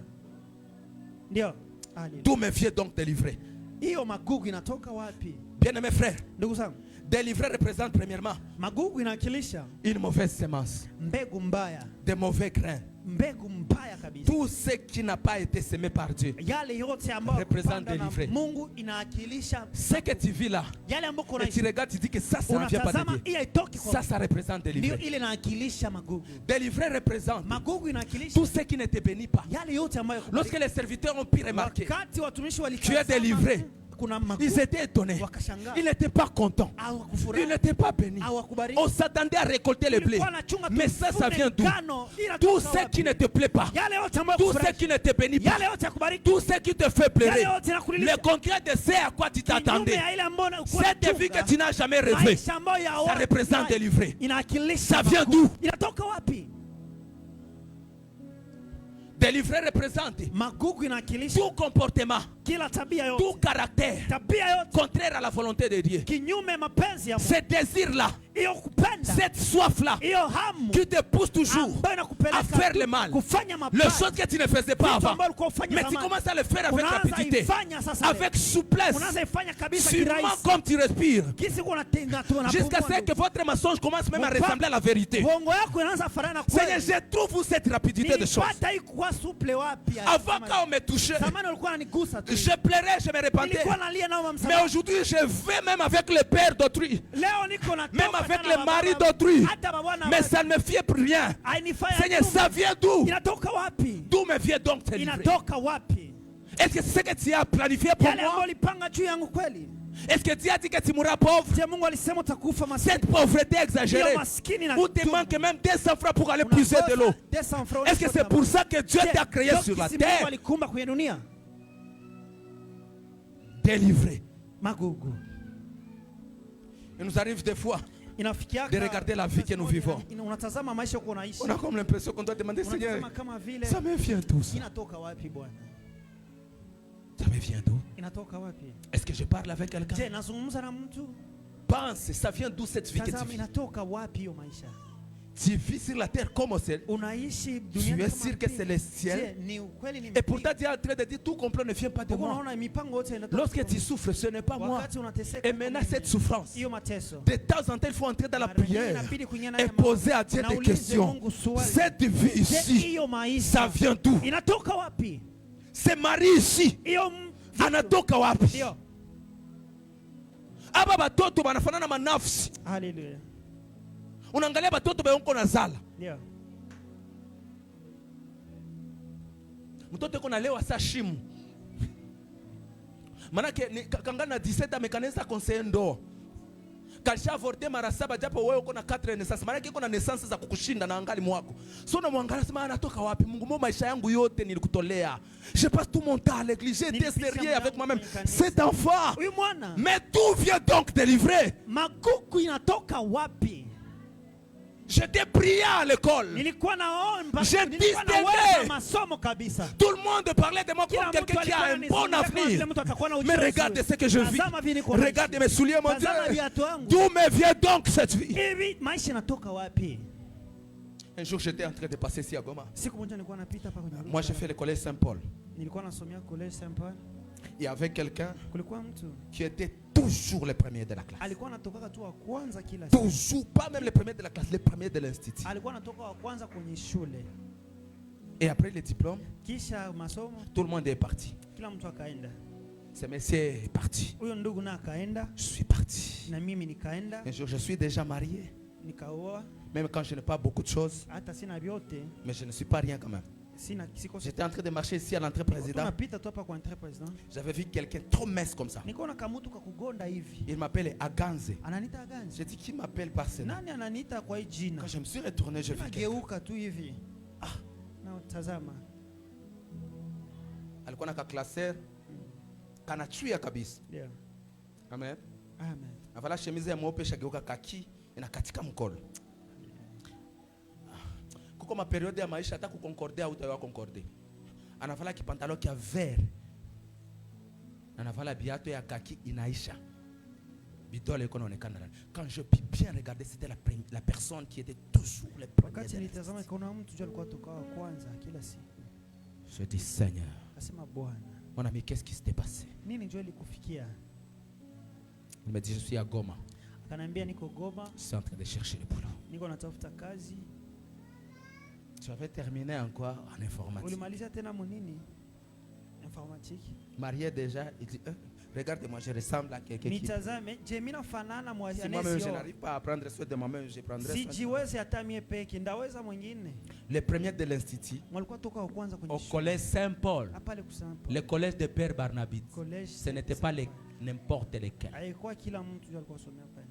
Ndio. Haleluya. D'où me vient donc délivrer? Hiyo magugu inatoka wapi? Bien-aimés frères, Ndugu zangu, délivrer représente premièrement magugu inawakilisha une mauvaise semence, mbegu mbaya, des mauvais grains. mbegu mbaya kabisa. Tout ce qui n'a pas été semé par Dieu. Yale yote ambayo Represent kupanda na délivré. Mungu inawakilisha Ce que tu vis là, yale ambayo et tu kuna regardes, tu dis que ça ne vient pas unatazama de Dieu. hii haitoki kwa Ça, Mungu. ça représente Ndio délivrer. ile inawakilisha magugu. Délivrer représente Magugu inawakilisha tout ce qui ne te bénit pas. yale yote ambayo Lorsque les serviteurs ont pu remarquer, wakati watumishi tu es walitazama délivré. kuna Ils magugu, étaient étonnés. wakashangaa, Ils n'étaient pas contents. Ils hawakufurahi, n'étaient pas bénis. hawakubariki. On s'attendait à récolter le blé. Ulikuwa unachunga tu Mais ça uvune vient d'où? ngano, inatoka Tout ce wapi? qui ne te plaît pas, Yale yote ambayo tout ce kufurahi, qui ne te bénit pas, yale yote ya kubariki, tout ce qui te fait yale pleurer, yote yanakulilisha, le contraire de ce à quoi tu kinyume t'attendais, ya ile ambayo ulikuwa cette vie que unachunga, tu n'as jamais rêvé, maisha ambayo ya ça awali, représente délivrer. inawakilisha Ça vient magugu. d'où? Inatoka wapi? Délivrer représente Magugu inawakilisha tout comportement, kila tabia tout yote, caractère tabia yote contraire à la volonté de Dieu. kinyume mapenzi ya Mungu, Ce désir-là, hiyo kupenda, cette soif-là hiyo hamu qui te pousse toujours ambayo inakupeleka à faire tu le mal, kufanya les mabaya, choses que tu ne faisais pas vitu avant. ambavyo ulikuwa ufanya Mais tu zamani, commences à le faire avec unaanza rapidité, ifanya sasa leo. avec souplesse, Unaanza ifanya kabisa sûrement kirahisi, comme tu respires, kisi unatenda tu jusqu'à ce que votre mensonge commence même à ressembler à la vérité. bongo yako inaanza fanana na Seigneur, kweli. je trouve où cette rapidité de choses. Nilipata hii kuwa suple wapi? Avant, quand on me touchait, Zamani ulikuwa unanigusa tu, je pleurais, je me repentais. nilikuwa nalia naomba Mais msamaha. aujourd'hui, je vais même avec le père d'autrui, Leo niko natoka même avec tena le mari baba, d'autrui. hata babwana Mais ça ne me fait plus rien. hainifai Seigneur, hatume. ça vient d'où? Inatoka wapi? D'où me vient donc tes livrets? Inatoka wapi? Est-ce que c'est ce que tu as planifié pour Yale ambayo moi? ulipanga juu yangu kweli? Est-ce que tu as dit que tu mourras pauvre? Je, Mungu alisema utakufa maskini. Cette pauvreté exagérée, Hiyo maskini na où te manque même 200 francs pour aller puiser de l'eau. Est-ce que c'est pour ça que Dieu t'a créé sur la terre? alikumba kwenye dunia? Délivré. Magugu. Il nous arrive des fois Inafikia de regarder la vie que nous vivons. unatazama maisha uko unaishi. On a comme l'impression qu'on doit demander, Seigneur, Unatazama kama vile ça me vient d'où ça? inatoka wapi Bwana? Ça me vient d'où? Inatoka wapi? Est-ce que je parle avec quelqu'un? Je, nazungumza na mtu? Pense, ça vient d'où cette vie que tu Tazama vis? inatoka wapi hiyo maisha? Tu vis sur la terre comme au ciel. Unaishi Tu duniani es kama sûr que vile. c'est le ciel. Je, ni ukweli ni Et pourtant, Dieu est en train de dire, tout complot ne vient pas de moi. unaona mipango yote inatoka. Lorsque tu souffres, ce n'est pas moi. Wakati unateseka Et maintenant, kama cette mimi. souffrance, Hiyo mateso. de temps en temps, il faut entrer dans la Mara nyingi prière inabidi kuingia na et haya mambo. poser à Dieu des Unaulize questions. Mungu swali. Cette vie Je, ici, hiyo maisha ça vient d'où? inatoka wapi? Ce mari ici, Hiyo anatoka wapi? ndio. Aba batoto banafanana manafsi. Haleluya. Unaangalia batoto bayonko na zala. Ndio. Mtoto yuko nalewa sa shimu. Manake kangana na 17 amekanisa conseiller ndo. Kalisha avorte mara 7 japo wewe uko na 4 naissance. Manake uko na naissance za kukushinda na angali mwako. So unamwangalia sema anatoka wapi? Mungu, mwa maisha yangu yote nilikutolea. Je passe tout mon temps à l'église, j'étais sérieux avec moi-même. Cet enfant, Huyu mwana. mais d'où vient donc délivrer? Magugu inatoka wapi? J'étais brillant à l'école. Nilikuwa naomba, Je nilikuwa distinguais. naweza masomo kabisa. Tout le monde parlait de moi Kila comme quelqu'un mtu qui a alikuwa un bon ananizungumzia kama vile avenir. mtu atakuwa na Mais ujuzi. regarde ce que je vis. Tazama vile niko naishi. Regarde mes souliers, mon Dieu. Tazama viatu wangu. D'où me vient donc cette vie? Hivi maisha inatoka wapi? Un jour, j'étais en train de passer ici à Goma. Siku moja nilikuwa napita hapa kwenye Moi, j'ai fait le collège Saint-Paul. nilikuwa nasomea college Saint Paul. Il y avait quelqu'un Kulikuwa mtu qui était toujours les premiers de la classe. alikuwa anatoka tu wa kwanza kila siku. Toujours, pas même les premiers de la classe, les premiers de l'institut. Alikuwa anatoka wa kwanza kwenye shule. Et après le diplôme, Kisha masomo, tout le monde est parti. kila mtu akaenda. Ce monsieur est parti. Huyo ndugu na akaenda, Je suis parti. na mimi nikaenda, Un jour, je suis déjà marié. nikaoa. Même quand je n'ai pas beaucoup de choses, Hata sina vyote, mais je ne suis pas rien quand même. sina siko. J'étais en train de marcher ici à l'entrée président. Tunapita tu hapa kwa entrée président. J'avais vu quelqu'un trop mince comme ça. Nikaona kamutu kakugonda hivi. Il m'appelle Aganze. Ananiita Aganze. J'ai dit, qui m'appelle par ce nom? Nani ananiita kwa hii jina? Quand je me suis retourné, je vis quelqu'un. Nageuka tu hivi. Na tazama. Alikuwa na kaklasser kanachuya kabisa. Ndio. Amen. Amen. Avala chemise ya mweupe shageuka kaki inakatika mkono. Kuko ma periode ya maisha hata kukonkordea au utawa konkorde. Anavala kipantalo kia vert. Anavala biato ya kaki inaisha. Bidole iko naonekana. Quand je puis bien regarder, c'était la personne qui était toujours le premier. Wakati nitazama ikaona mtu jo alikuwa toka wa kwanza kila siku. Je dis Seigneur, Akasema Bwana, mon ami, qu'est-ce qui s'était passé? nini ndio ilikufikia? Il me dit, je suis à Goma. Akaniambia niko Goma, Je suis en train de chercher le boulot. niko natafuta kazi. Tu avais terminé en quoi? En informatique. Ulimaliza tena munini? Informatique. Marié déjà, il dit, regarde-moi, je ressemble à quelqu'un qui... Nitazame, je mimi nafanana mwa Si moi-même je anesio. n'arrive pas à prendre soin de moi-même, je prendrai soin de moi. Sijiwezi hata mie peke, ndaweza mwingine. Les premiers de l'institut, Walikuwa toka wa kwanza kwenye Au shule. collège Saint-Paul, Hapa le kusampa. le collège de Père Barnabite, Collège. ce n'était pas n'importe lesquels. Haikuwa kila mtu ndio alikuwa somea pale.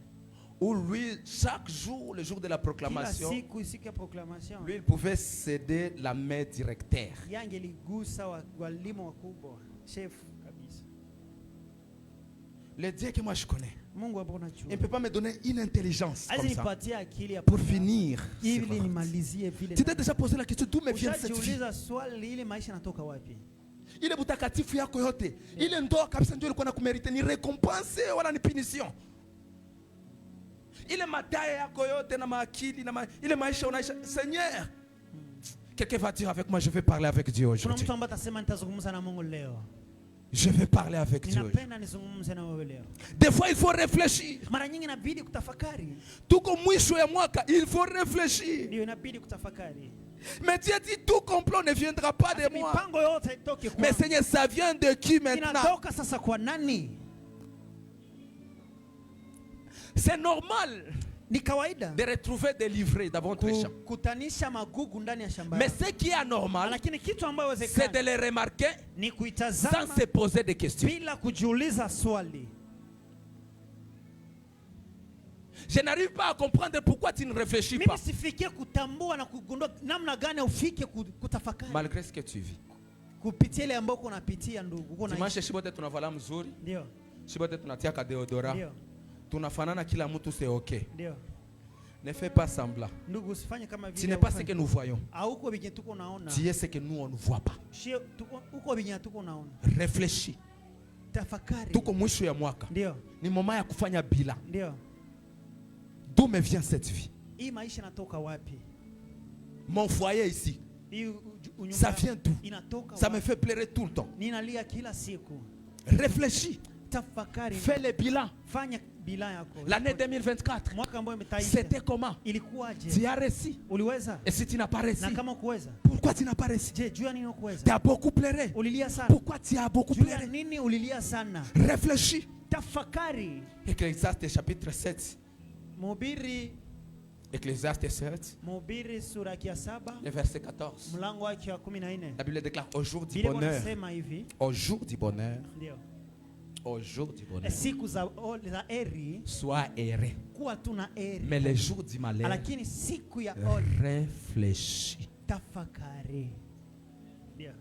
où lui, chaque jour, le jour de la Kila proclamation, siku ya proclamation. lui, il pouvait céder la main directeur. Yange ligusa walimu wakubwa. Chef kabisa. Le Dieu que moi je connais, Mungu hapo il ne unajua. peut pas me donner une intelligence comme ça Alinipatia akili ya pour finir. ili nimalizie vile. Tu t'es déjà posé la question, d'où me vient cette vie? Ushajiuliza swali ile maisha yanatoka wapi? Ile butakatifu yako yote, ile ndoa kabisa ndio ilikuwa nakumerite, ni récompense wala ni punition? Ile madai yako yote na maakili na ile maisha unaisha, Seigneur, quelqu'un va dire avec moi, je vais parler avec Dieu Kuna aujourd'hui. mtu ambaye atasema nitazungumza na Mungu leo. Je vais parler avec Dieu. Ninapenda nizungumze na wewe leo. Des fois, il faut réfléchir. Mara nyingi inabidi kutafakari. Tuko mwisho ya mwaka, il faut réfléchir. Ndio inabidi kutafakari. Mais Dieu dit, tout complot ne viendra pas de moi. Mipango yote itoke kwa. Mais Seigneur, ça vient de qui maintenant? Inatoka sasa kwa nani? C'est normal Ni kawaida de retrouver des livrets dans votre champ. kutanisha magugu ndani ya shamba. Mais ce qui est anormal, Lakini kitu ambayo c'est wezekana de les remarquer ni sans kuitazama se poser des questions. bila kujiuliza swali. Je n'arrive pas à comprendre pourquoi tu ne réfléchis Mimi pas. sifikie kutambua na kugundua namna gani ufike kutafakari. Malgré ce que tu vis. Kupitia ile ambayo unapitia ndugu. Uko na Dimanche shibote tunavala mzuri. ndio. Shibote tunatia ka deodorant. Ndio. Tunafanana kila mtu, c'est OK. Ndio. Ne fais pas semblant. Ndugu usifanye kama vile. Tu n'es pas ce que nous voyons. Hauko binye tuko naona. Tu es ce que nous on ne voit pas. Uko binye tuko naona. Réfléchis. Tafakari. Tuko mwisho ya mwaka. Ndio. Ni moment ya kufanya bilan. Ndio. D'où me vient cette vie? Hii maisha inatoka wapi? Mon foyer ici, Hii ça vient d'où? inatoka Ça wapi? me fait pleurer tout le temps. Ninalia kila siku. Réfléchis. Tafakari. Fais le bilan. Fanya bila yako. L'année 2024, Mwaka ambao umetaisha. c'était comment? Ilikuwaje? Tu as réussi. Uliweza? Et si tu n'as pas réussi, Na kama kuweza? pourquoi tu n'as pas réussi? Je, jua nini ukuweza? Tu as beaucoup pleuré. Ulilia sana. Pourquoi tu as beaucoup Jua pleuré? nini ulilia sana? Réfléchis. Tafakari. Ecclésiaste chapitre 7. Mhubiri Ecclésiaste 7, Mhubiri sura ya 7 le verset 14. mlango wake wa 14. La Bible déclare au jour du Biblia bonheur. inasema hivi, Au jour du bonheur. ndio. Au jour du bonheur. Siku za eri Sois erré. kuwa tuna eri. Mais les jours du malheur, Lakini siku ya réfléchis. tafakari. Ndio.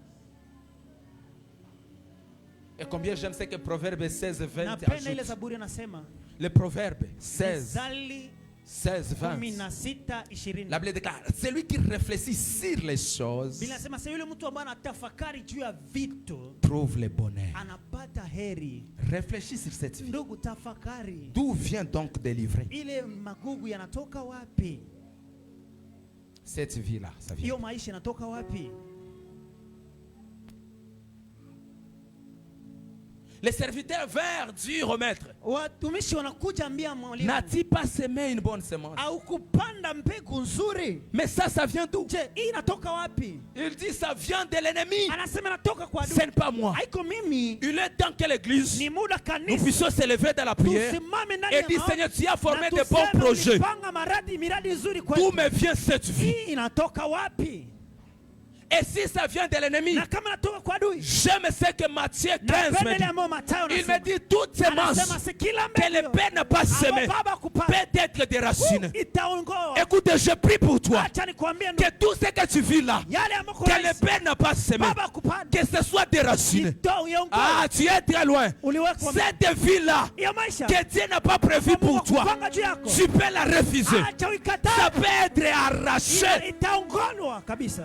Et combien j'aime c'est que Proverbe 16, 20 Napenda ile ajoute. Zaburi anasema Le Proverbe 16, Mithali 16, 20. 16:20. La Bible déclare, celui qui réfléchit sur les choses Biblia inasema sasa yule mtu ambaye anatafakari juu ya vitu trouve le bonheur. anapata heri. Réfléchis sur cette vie. Ndugu, tafakari. D'où vient donc délivrer Ile magugu yanatoka wapi? cette vie-là? Ça vient. Hiyo maisha yanatoka wapi? Les serviteurs vinrent dire au maître, watumishi wanakuja ambia mwalimu, n'as-tu pas semé une bonne semence? au kupanda mbegu nzuri? Mais ça vient d'où? Je, hii inatoka wapi? Il dit, ça vient de l'ennemi. Anasema inatoka kwa Ce adui. n'est pas moi. Haiko mimi. Il est temps que l'église, Ni muda nous kanisa puissions s'élever dans la prière tusimame ndani et ya dire, maombi. Seigneur, tu as formé Na de tuseme bons projets. ulipanga miradi nzuri D'où kwetu. me vient cette vie? Hii inatoka wapi? Et si ça vient de l'ennemi, Na kama inatoka kwa adui, j'aime ce que Matthieu 15 napenda me ile dit. ambayo Mathayo Il anasema. me dit, toute semence Anasema si kila que le mbegu Père n'a pas semée ambayo baba kupanda peut être déracinée. itaongoa. Écoute, je prie pour toi Acha nikwambie que ndugu, tout ce que tu vis là, yale ambayo que le Père n'a pas semé, baba kupanda que ce soit déraciné. itoe iongoe. Ah, tu es très loin. Uliwekwa Cette vie-là hiyo maisha que Dieu n'a pas prévue pour toi, kupanga juu yako. tu peux la refuser. Acha Ça uikataa. peut être arraché. Itaongolwa kabisa.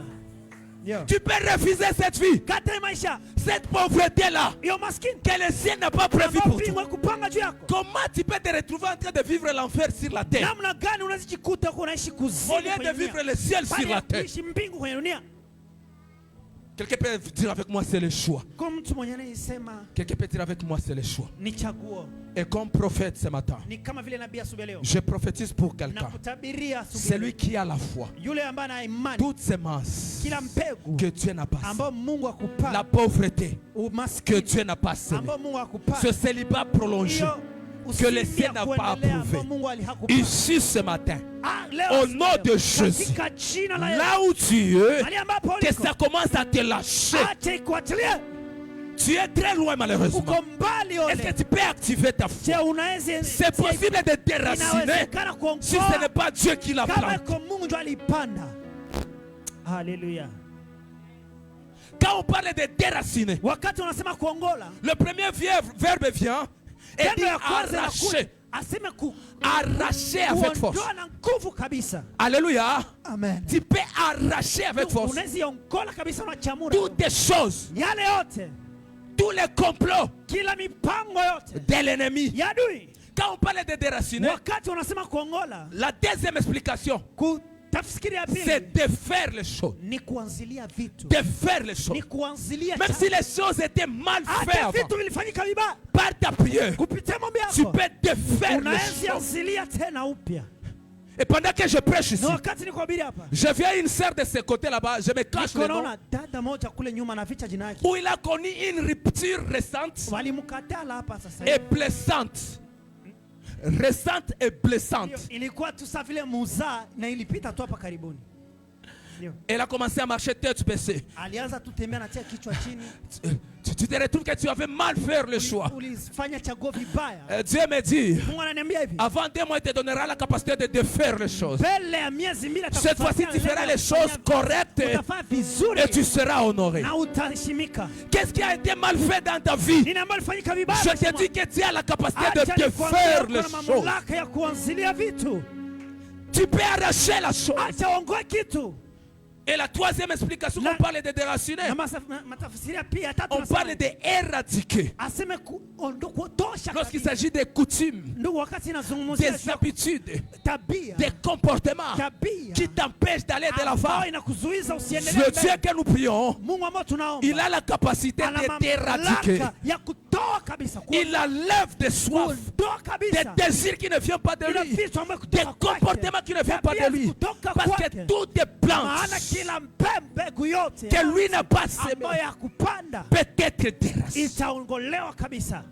Ndio. Tu peux refuser cette vie, Kata maisha. cette pauvreté-là Hiyo maskini. que le ciel n'a pas prévue pour toi. Ambapo kupanga juu yako. Comment tu peux te retrouver en train de vivre l'enfer sur la terre Namna gani unazijikuta uko unaishi kuzimu au lieu kwenye de vivre dunia? le ciel sur Bali la ya terre? kuishi mbingu kwenye dunia. Quelqu'un peut dire avec moi, c'est le choix. Kwa mtu mwenye anayesema Quelqu'un peut dire avec moi, c'est le choix. ni chaguo. Et comme prophète ce matin, Ni kama vile nabii asubuhi leo. je prophétise pour Na quelqu'un. kutabiria asubuhi. Celui qui a la foi, Yule ambaye ana imani. toute semence Kila mbegu que Dieu n'a pas ambao semée, Mungu akupa. la pauvreté que Umaskini Dieu n'a pas semée, ambao Mungu akupa. ce célibat prolongé que le ciel n'a pas approuvé. Ici ce matin, au nom de Jésus, là où tu es, que ça commence à te lâcher. Tu es très loin malheureusement. Est-ce que tu peux activer ta foi? C'est possible de déraciner si ce n'est pas Dieu qui l'a planté. Hallelujah. Quand on parle de déraciner, Wakati unasema kuongola, le premier verbe vient et dit arracher. Aseme ku Arracher avec force. kuondoa na nguvu kabisa. Alléluia. Amen. Tu peux arracher avec force Unaziongola kabisa, unachamura toutes les choses, yale yote, tous les complots kila mipango yote de l'ennemi. ya adui. Quand on parle de déraciner, Wakati unasema kuongola, la deuxième explication, tafsiri ya pili c'est de faire les choses. ni kuanzilia vitu, De faire les choses. ni kuanzilia Même si les choses étaient mal faites hata avant, vitu vilifanyika vibaya, par ta prière, kupitia maombi tu yako peux défaire les unaweza choses. anzilia tena upya. Et pendant que je prêche ici, Na wakati niko hubiri hapa, je viens une sœur de ce côté là-bas, je me cache le nom, naona dada moja kule nyuma na vicha jina yake, où il a connu une rupture récente walimkataa hapa sasa et hivi. blessante. Récente et blessante. Ndio, ilikuwa tu sawa vile muzaa na ilipita tu hapa karibuni. Ndio. Elle a commencé à marcher tête baissée. Alianza tu tembea na tia kichwa chini. Tu te retrouves que tu avais mal fait le choix. Ulifanya chaguo vibaya. Dieu me dit, Mungu ananiambia hivi, avant 2 mois, il te donnera la capacité de défaire les choses. mbele ya miezi mbili Cette fois-ci, tu feras les choses correctes utafanya vizuri et tu seras honoré. na utaheshimika. Qu'est-ce qui a été mal fait dans ta vie? Nini ambayo ilifanyika vibaya? Je te dis que tu as la capacité de défaire les choses. mamlaka ya kuanzilia vitu. Tu peux arracher la chose. Acha uongoe kitu. Et la troisième explication, on parle de déraciner. Na matafsiria pia tatu On parle d'éradiquer. aseme kuondosha. Lorsqu'il s'agit des coutumes, Ndugu, wakati nazungumzia des habitudes, tabia, des comportements tabia qui t'empêchent d'aller de l'avant. ambayo inakuzuiza usiendelee Le mbele. Dieu que nous prions, Mungu ambao tunaomba il a la capacité ana de t'éradiquer. mamlaka ya kutoa kabisa, Il enlève des soifs, kuondoa kabisa des désirs qui ne viennent pas de ile lui, vitu ambavyo des kutoka kwake, comportements qui ne viennent pas tabia de lui. kutoka Parce que kwake. toutes les Maana plantes kila mbegu yote que lui n'a pas semées ambayo ya kupanda peut être déracinée. itaongolewa kabisa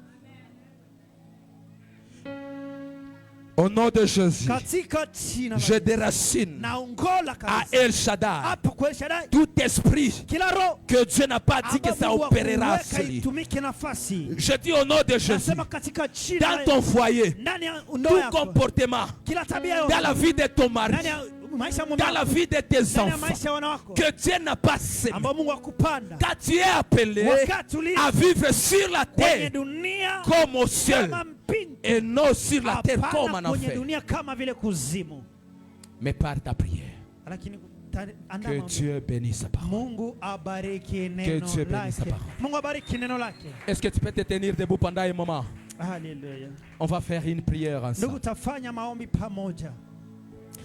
Au nom de Jésus, katika jina la je Yesu. déracine Naongola à kabisa El Shaddai hapo kwa El Shaddai, tout esprit kila roho que Dieu n'a pas dit que ambayo ça Mungu opérera hakuweka sur lui. itumike nafasi. Je dis au nom de Jésus, Nasema katika jina dans la ton Yesu, foyer, ndani ya ndoa tout yako, comportement, kila tabia dans yote, la vie de ton mari, ndani ya maisha ya mume dans la wako, vie de tes ndani ya enfants, maisha ya wanawako que Dieu n'a pas semé. ambao Mungu hakupanda Quand tu es appelé wakati ulio à vivre sur la kwenye terre dunia comme au ciel kama mbingu, et non sur la terre comme en hapana kwenye enfer. dunia kama vile kuzimu. Mais par ta prière, Lakini andaa que maombi. Dieu bénisse sa parole. Mungu abariki Que neno Dieu bénisse sa lake. parole. Mungu abariki neno lake. Est-ce que tu peux te tenir debout pendant un moment? Haleluya. On va faire une prière Ndugu, ensemble. tafanya maombi pamoja.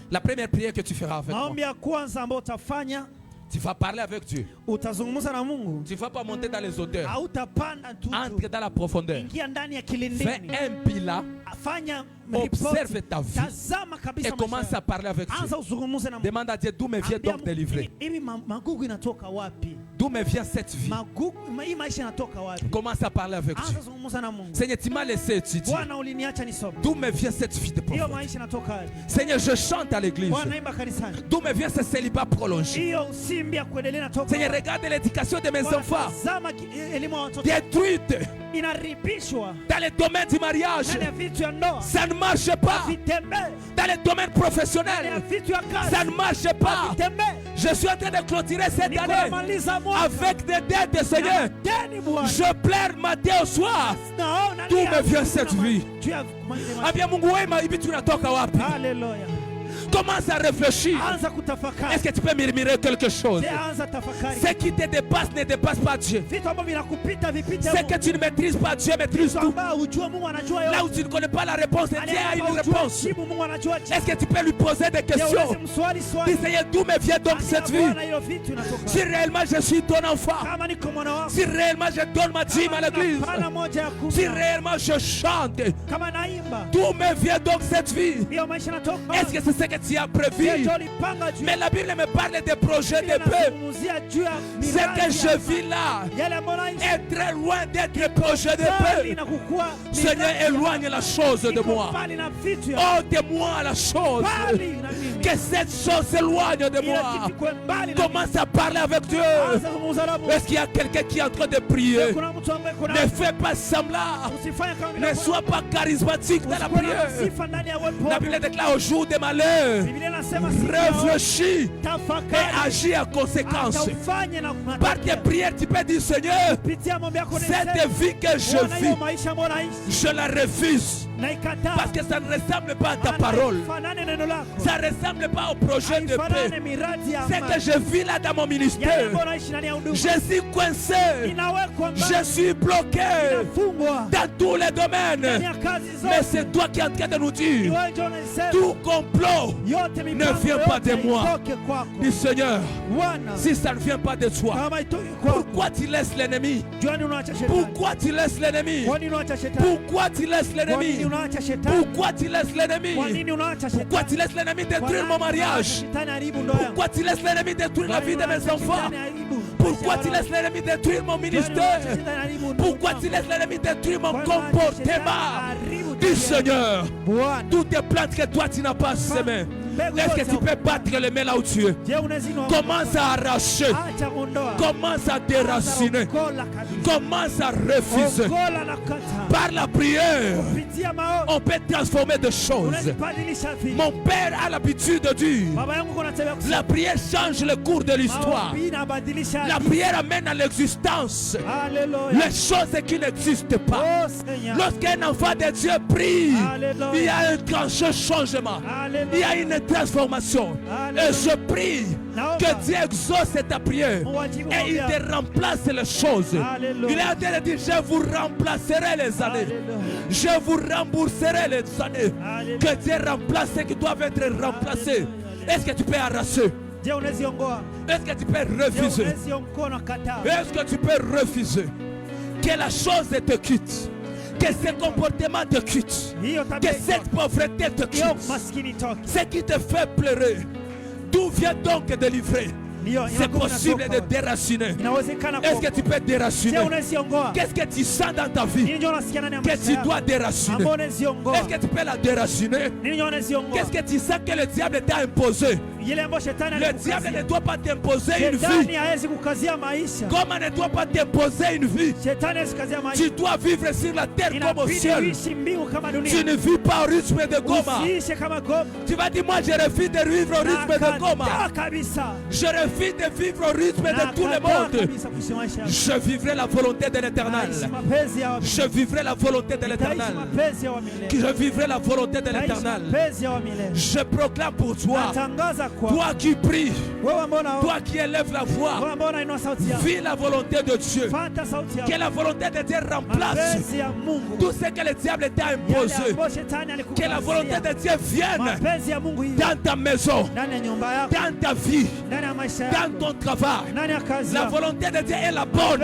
La première prière que tu feras avec moi, Maombi ya kwanza ambayo utafanya, Tu vas parler avec Dieu. utazungumza na Mungu. Tu ne vas pas monter dans les hauteurs. Hautapanda tu. Entre dans la profondeur. Ingia ndani ya Fais kilindini. un bilan. Fanya Observe ta vie. Tazama kabisa Et commence à parler avec Dieu. Anza uzungumze na Mungu. Demande à Dieu d'où me vient donc délivrer. Hivi magugu inatoka wapi? D'où me vient cette vie. Magugu hii maisha inatoka wapi? Commence à parler avec Dieu. Anza zungumza na Mungu. Seigneur, tu m'as laissé étudier. Bwana uliniacha nisome. D'où me vient cette vie de Hiyo pauvreté. maisha inatoka wapi? Seigneur, je chante à l'église. Bwana imba kanisani. D'où me vient ce célibat prolongé. Hiyo usimbi ya kuendelea inatoka. Seigneur, regarde l'éducation de mes enfants. Tazama elimu ya watoto. Détruite Inaribishwa. dans le domaine du mariage. Ndani ya vitu ya ndoa. Ça ne marche pas. Vitembee. Dans le domaine Ndani ya professionnel. vitu ya kazi. Ça ne marche pas. Vitembee. Je suis en train de clôturer cette année Nikamaliza mwaka. avec des dettes, Seigneur. Deni Bwana. Je pleure matin au soir. Naona D'où ni me vient cette vie? Tu as kumaliza. Ambia Mungu wema hivi tunatoka wapi? Haleluya. Commence à réfléchir. Anza kutafakari. Est-ce que tu peux murmurer quelque chose? Anza tafakari. Ce qui te dépasse ne dépasse pas Dieu. Vitu ambavyo vinakupita vipite. Ce que tu ne maîtrises pas, Dieu maîtrise tout. Là où tu ne connais pas la réponse, Dieu a une réponse. Est-ce que tu peux lui poser des questions? Dis Seigneur, d'où me vient donc cette vie? Si réellement je suis ton enfant, si réellement je donne ma dîme à l'église, si réellement je chante, d'où me vient donc cette vie? Est-ce que c'est ce que tu as prévu? Mais la Bible me parle des projets de paix. Ce que je vis là est très loin d'être le projet de paix. Seigneur, éloigne la chose de moi. Ôte-moi la chose. Que cette chose s'éloigne de moi. Commence à parler avec Dieu. Est-ce qu'il y a quelqu'un qui est en train de prier? Ne fais pas semblant. Ne sois pas charismatique dans la prière. La Bible déclare au jour des malheurs, réfléchis et agis en conséquence. Par tes prières, tu peux dire Seigneur, cette vie que je vis, je la refuse. Parce que ça ne ressemble pas à ta parole. Ça ne ressemble pas au projet de paix. C'est que je vis là dans mon ministère. Je suis coincé. Je suis bloqué dans tous les domaines. Mais c'est toi qui es en train de nous dire tout complot ne vient pas de moi. Dis Seigneur, si ça ne vient pas de toi, pourquoi tu laisses l'ennemi? Pourquoi tu laisses l'ennemi? Pourquoi tu laisses l'ennemi? Pourquoi tu laisses l'ennemi? Pourquoi tu laisses l'ennemi détruire mon mariage? Pourquoi tu laisses l'ennemi détruire la vie de mes enfants? Pourquoi tu laisses l'ennemi détruire mon ministère? Pourquoi tu laisses l'ennemi détruire mon comportement? Dis Seigneur, toutes les plantes que toi tu n'as pas semées, est-ce que tu peux battre le main là où tu es? Commence à arracher. Commence à déraciner. Commence à refuser. Par la prière, on peut transformer des choses. Mon père a l'habitude de dire, la prière change le cours de l'histoire. La prière amène à l'existence les choses qui n'existent pas. Lorsqu'un enfant de Dieu prie, il y a un grand changement. Il y a une transformation. Et je prie que Dieu exauce ta prière et il te remplace les choses. Il est en train de dire, je vous remplacerai les années. Je vous rembourserai les années. Que Dieu remplace ce qui doivent être remplacés. Est-ce que tu peux arracher? Est-ce que tu peux refuser? Est-ce que tu peux refuser que la chose te quitte? Que ce comportement te quitte? Que cette pauvreté te quitte? Ce qui te fait pleurer, d'où vient donc délivrer? C'est possible de déraciner. Est-ce que tu peux déraciner? Qu'est-ce que tu sens dans ta vie que tu dois déraciner? Est-ce que tu peux la déraciner? Qu'est-ce que tu sens que le diable t'a imposé? Le diable ne doit pas t'imposer une vie. Comme il ne doit pas t'imposer une vie. Tu dois vivre sur la terre comme au ciel. Tu ne vis pas au rythme de Goma. Tu vas dire, moi je refuse de vivre au rythme de Goma. Je refuse de vivre au rythme de tout le monde. Je vivrai la volonté de l'Éternel. Je vivrai la volonté de l'Éternel. Je vivrai la volonté de l'Éternel. Je proclame pour toi toi qui pries, toi qui élèves la voix, vis la volonté de Dieu. Que la volonté de Dieu remplace tout ce que le diable t'a imposé. Que la volonté de Dieu vienne dans ta maison, dans ta vie, dans ton travail. La volonté de Dieu est la bonne.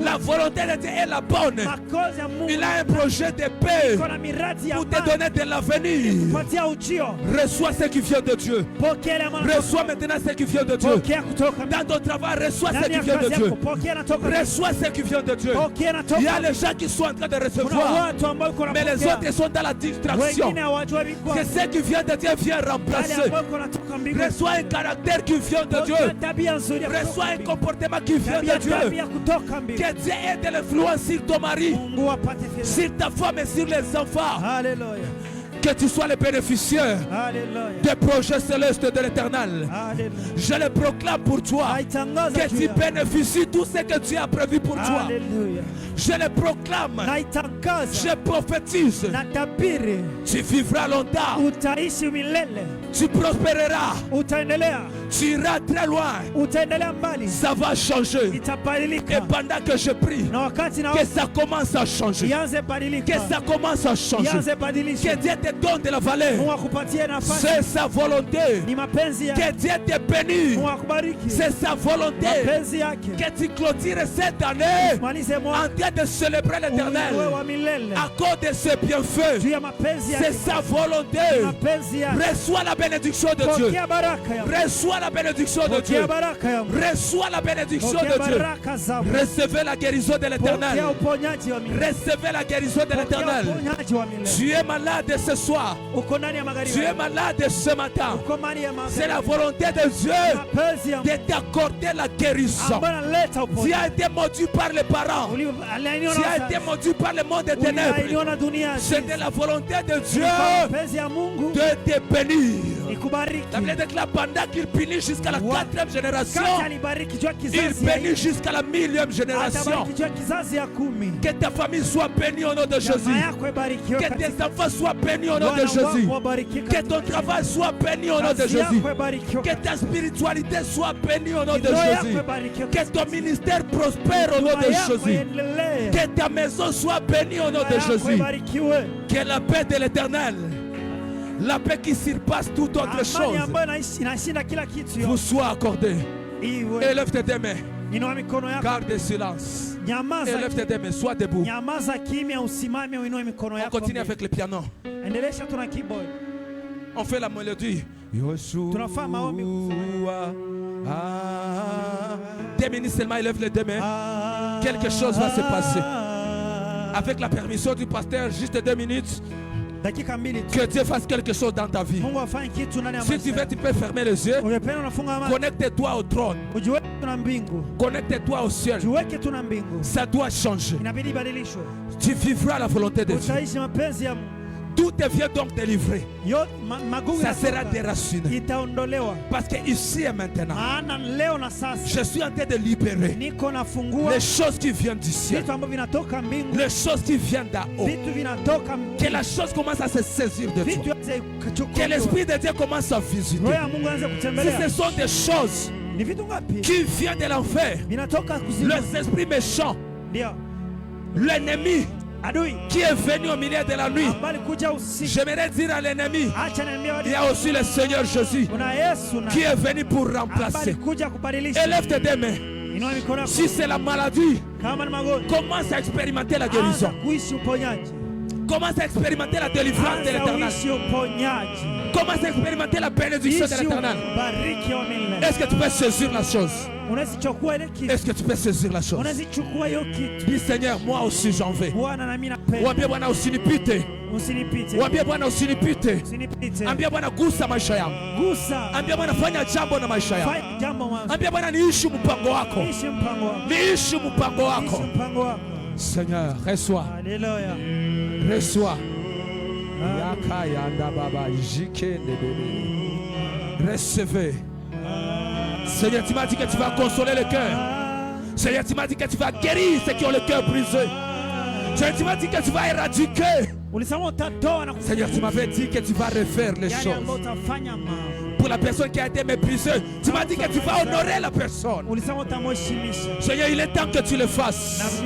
La volonté de Dieu est la bonne. Il a un projet de paix pour te donner de l'avenir. Reçois ce qui vient de Dieu. Reçois maintenant ce qui vient de Dieu. Dans ton travail, reçois ce qui vient de Dieu. Reçois ce qui vient de Dieu. Il y a les gens qui sont en train de recevoir, mais les autres sont dans la distraction. Que ce qui vient de Dieu vient remplacer. Reçois un caractère qui vient de Dieu. Reçois un comportement qui vient de Dieu. Que Dieu ait de l'influence sur ton mari, sur ta femme et sur les enfants. Alléluia. Que tu sois le bénéficiaire des projets célestes de l'Éternel. Je le proclame pour toi. Que tu bénéficies tout ce que tu as prévu pour toi. Alléluia. Je le proclame. Je prophétise. Tu vivras longtemps. Utaishi milele. Tu prospéreras. Utaendelea. Tu iras très loin. Utaendelea mbali. Ça va changer. Itabadilika. Et pendant que je prie, Na wakati na que ça commence à changer. ianze badilika. Que ça commence à changer. Ianze badilisha. Que Dieu te donne de la valeur. Mungu akupatie nafasi. C'est sa volonté. Ni mapenzi yake. Que Dieu te bénisse. Mungu akubariki. C'est sa volonté. Mapenzi yake. Que tu clôtures cette année Malize en mwaka. train de célébrer l'Éternel Wewe wa milele. à cause de ses bienfaits. Juu ya mapenzi yake. C'est sa volonté. Mapenzi yake. Reçois la bénédiction de Dieu. Pokea baraka ya Mungu. Reçois la bénédiction de Dieu. Pokea baraka ya Mungu. Reçois la bénédiction Pokea de Dieu. baraka za Mungu. Recevez la guérison de l'Éternel. Pokea uponyaji wa milele. Recevez la guérison de Pokea l'Éternel. uponyaji wa milele. Tu es malade ce soir. Uko ndani ya magharibi. Tu es malade ce matin. Uko ndani ya magharibi. C'est la volonté de Dieu Mapenzi ya Mungu. de t'accorder la guérison. Ambayo analeta Tu uponyaji. as été mordu par les parents. Tu as été mordu par le monde des ténèbres. Ulilainiwa na dunia. C'était la volonté de Dieu Mapenzi ya Mungu de te bénir. ikubariki. La Bible déclare pendant qu'il punit jusqu'à la 4e génération, Kati alibariki juu ya il kizazi ya bénit jusqu'à la 1000e génération. atabariki juu ya kizazi ya 10. Que ta famille soit bénie au nom de Jésus. Jamaa yako ibarikiwe Que katika tes enfants soient bénis au nom de Bwana wako Jésus. wabarikiwe Que katika ton travail soit béni au nom de kazi Jésus. yako ibarikiwe Que ta spiritualité soit bénie au nom de ndoa yako Jésus. ibarikiwe Que ton ministère prospère au nom ndoa de yako Jésus. iendelee. Que ta maison soit bénie au nom Ndoa de yako Jésus. ibarikiwe. Que la paix de l'Éternel, la paix qui surpasse toute autre Amani chose, ambayo inashinda kila kitu vous soit accordée. iwe. Élève tes deux mains. Inua mikono yako. Garde le silence. Nyamaza. Élève tes deux mains. Sois debout. Nyamaza kimya, usimame uinue mikono On yako. continue avec le piano. Endelesha tuna keyboard. On fait la mélodie. Tunafanya maombi. 2 minutes seulement, élève les deux mains. Quelque chose va se passer. Avec la permission du pasteur, juste 2 minutes. Dakika mbili tu. Que Dieu fasse quelque chose dans ta vie. Mungu afanye kitu ndani ya Si maisha. tu veux, tu peux fermer les yeux. Ungependa unafunga macho. Connecte-toi au trône. Ujiweke tuna mbingu. Connecte-toi au ciel. Jiweke tuna mbingu. Ça doit changer. Inabidi ibadilishwe. Tu vivras la volonté de Dieu. Utaishi mapenzi ya Mungu. Tout devient donc délivré. Magumu Ça sera yatoka. déraciné. Itaondolewa. Parce que ici et maintenant, Maana leo na sasa je suis en train de libérer niko nafungua les choses qui viennent du ciel, vitu ambavyo vinatoka mbingu, les choses qui viennent d'en haut. vitu vinatoka Que la chose commence à se saisir de vitu toi. vianze Que kuchukuliwa. l'Esprit de Dieu commence à visiter. Roho ya Mungu aanze Si kutembelea. ce sont des choses Ni vitu ngapi qui viennent de l'enfer, vinatoka kuzimu? les esprits méchants, Ndio l'ennemi adui qui est venu au milieu de la nuit, ambali kuja usiku. j'aimerais dire à l'ennemi, Acha niambie il y a aussi le Seigneur Jésus kuna Yesu na qui est venu pour ambali remplacer. kuja kubadilisha. Élève tes deux mains. Inua mikono yako. Si c'est la maladie, Kama ni magonjwa, commence à expérimenter la anza guérison. kuishi uponyaji. Commence à expérimenter la délivrance de Anza l'Éternel. uishi uponyaji. Commence à expérimenter la bénédiction de Ishi l'Éternel. ubariki wa milele. Est-ce que tu peux saisir la chose? Unazichukua ile kitu. Est-ce que tu peux saisir la chose? Unazichukua hiyo kitu. Dis Seigneur, moi aussi j'en vais. Bwana na mimi napenda. Wambie Bwana usinipite. Usinipite. Wambie Bwana usinipite. Usinipite. Ambia Bwana gusa maisha yangu. Gusa. Ambia Bwana fanya jambo na maisha yangu. Fanya jambo mwanzo. Ambia Bwana niishi mpango wako. Ishi mpango wako. Niishi mpango Ishi wako. mpango wako. Seigneur, reçois. Alléluia. Reçois. Yakayanda baba jikende bébé. Recevez. Seigneur, tu m'as dit que tu vas consoler le cœur. Seigneur, tu m'as dit que tu vas guérir ceux qui ont le cœur brisé. Seigneur, tu m'as dit que tu vas éradiquer. Ulisema utatoa na Seigneur, tu m'avais dit que tu vas refaire les yale choses ambayo utafanya mambo. pour pour la personne qui a été méprisée. Tu m'as dit que tu vas honorer la personne. Seigneur, il est temps que tu le fasses.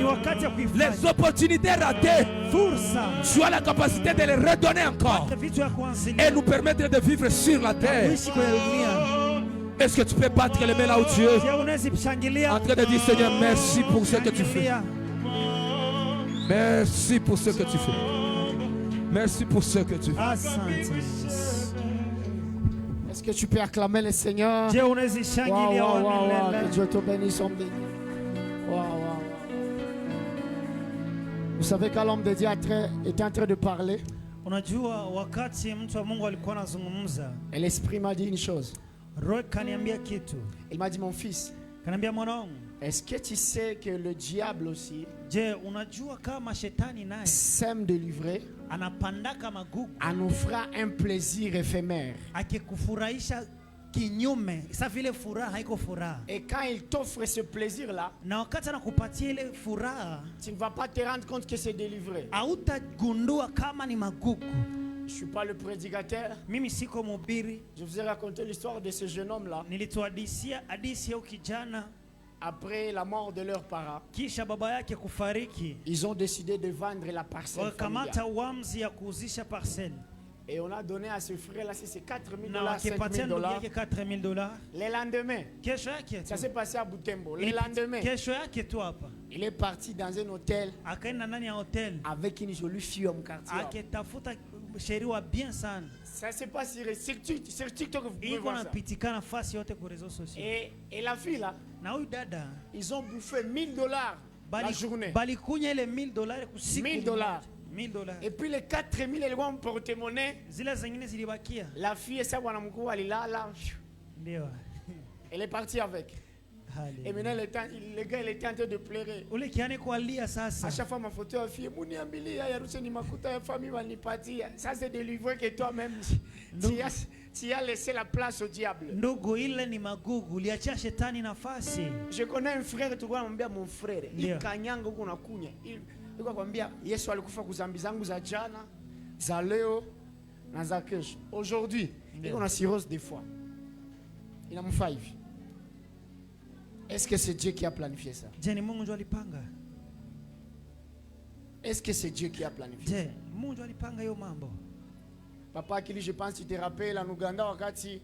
Les opportunités ratées, tu as la capacité de les redonner encore et nous permettre de vivre sur la terre. Est-ce que tu peux battre les mains là où tu es, en train de dire Seigneur, merci pour ce que tu fais. Merci pour ce que tu fais. Merci pour ce que tu fais. Est-ce que tu peux acclamer le Seigneur? Wow, que Dieu te bénisse, homme de Dieu. Vous savez quand l'homme de Dieu était en train de parler, et l'Esprit m'a dit une chose. Il m'a dit, mon fils, est-ce que tu sais que le diable aussi sème de livrer en offrant un plaisir éphémère? Et quand il t'offre ce plaisir-là, tu ne vas pas te rendre compte que c'est délivré. Je ne suis pas le prédicateur. Je vous ai raconté l'histoire de ce jeune homme-là. Après la mort de leurs parents, ils ont décidé de vendre la parcelle familiale. Et on a donné à ce frère-là, c'est $4,000, $5,000. Le lendemain, ça s'est passé à Butembo. Le lendemain, il est parti dans un hôtel avec une jolie fille au quartier. Ça s'est passé sur TikTok, vous pouvez voir ça. Et la fille là, ils ont bouffé $1,000 la journée. $1,000. Et puis les 4,000 elles vont porter-monnaie. La fille et sa wanamkou, elle est là. Elle est partie avec. Et maintenant le gars il était en train de pleurer. À chaque fois ma photo la fille ça c'est des livres que toi-même tu as laissé la place au diable. Je connais un frère, tu vois, mon frère il kanyanga huko na kunya. Niko kwambia Yesu alikufa kuzambi zangu za jana, za leo na za kesho. Aujourd'hui, iko na cirrhose des fois. Il a mon 5. Est-ce que c'est Dieu qui a planifié ça? Est-ce que c'est Dieu qui a planifié ça? Papa Akili, je pense que tu te rappelles en Ouganda wakati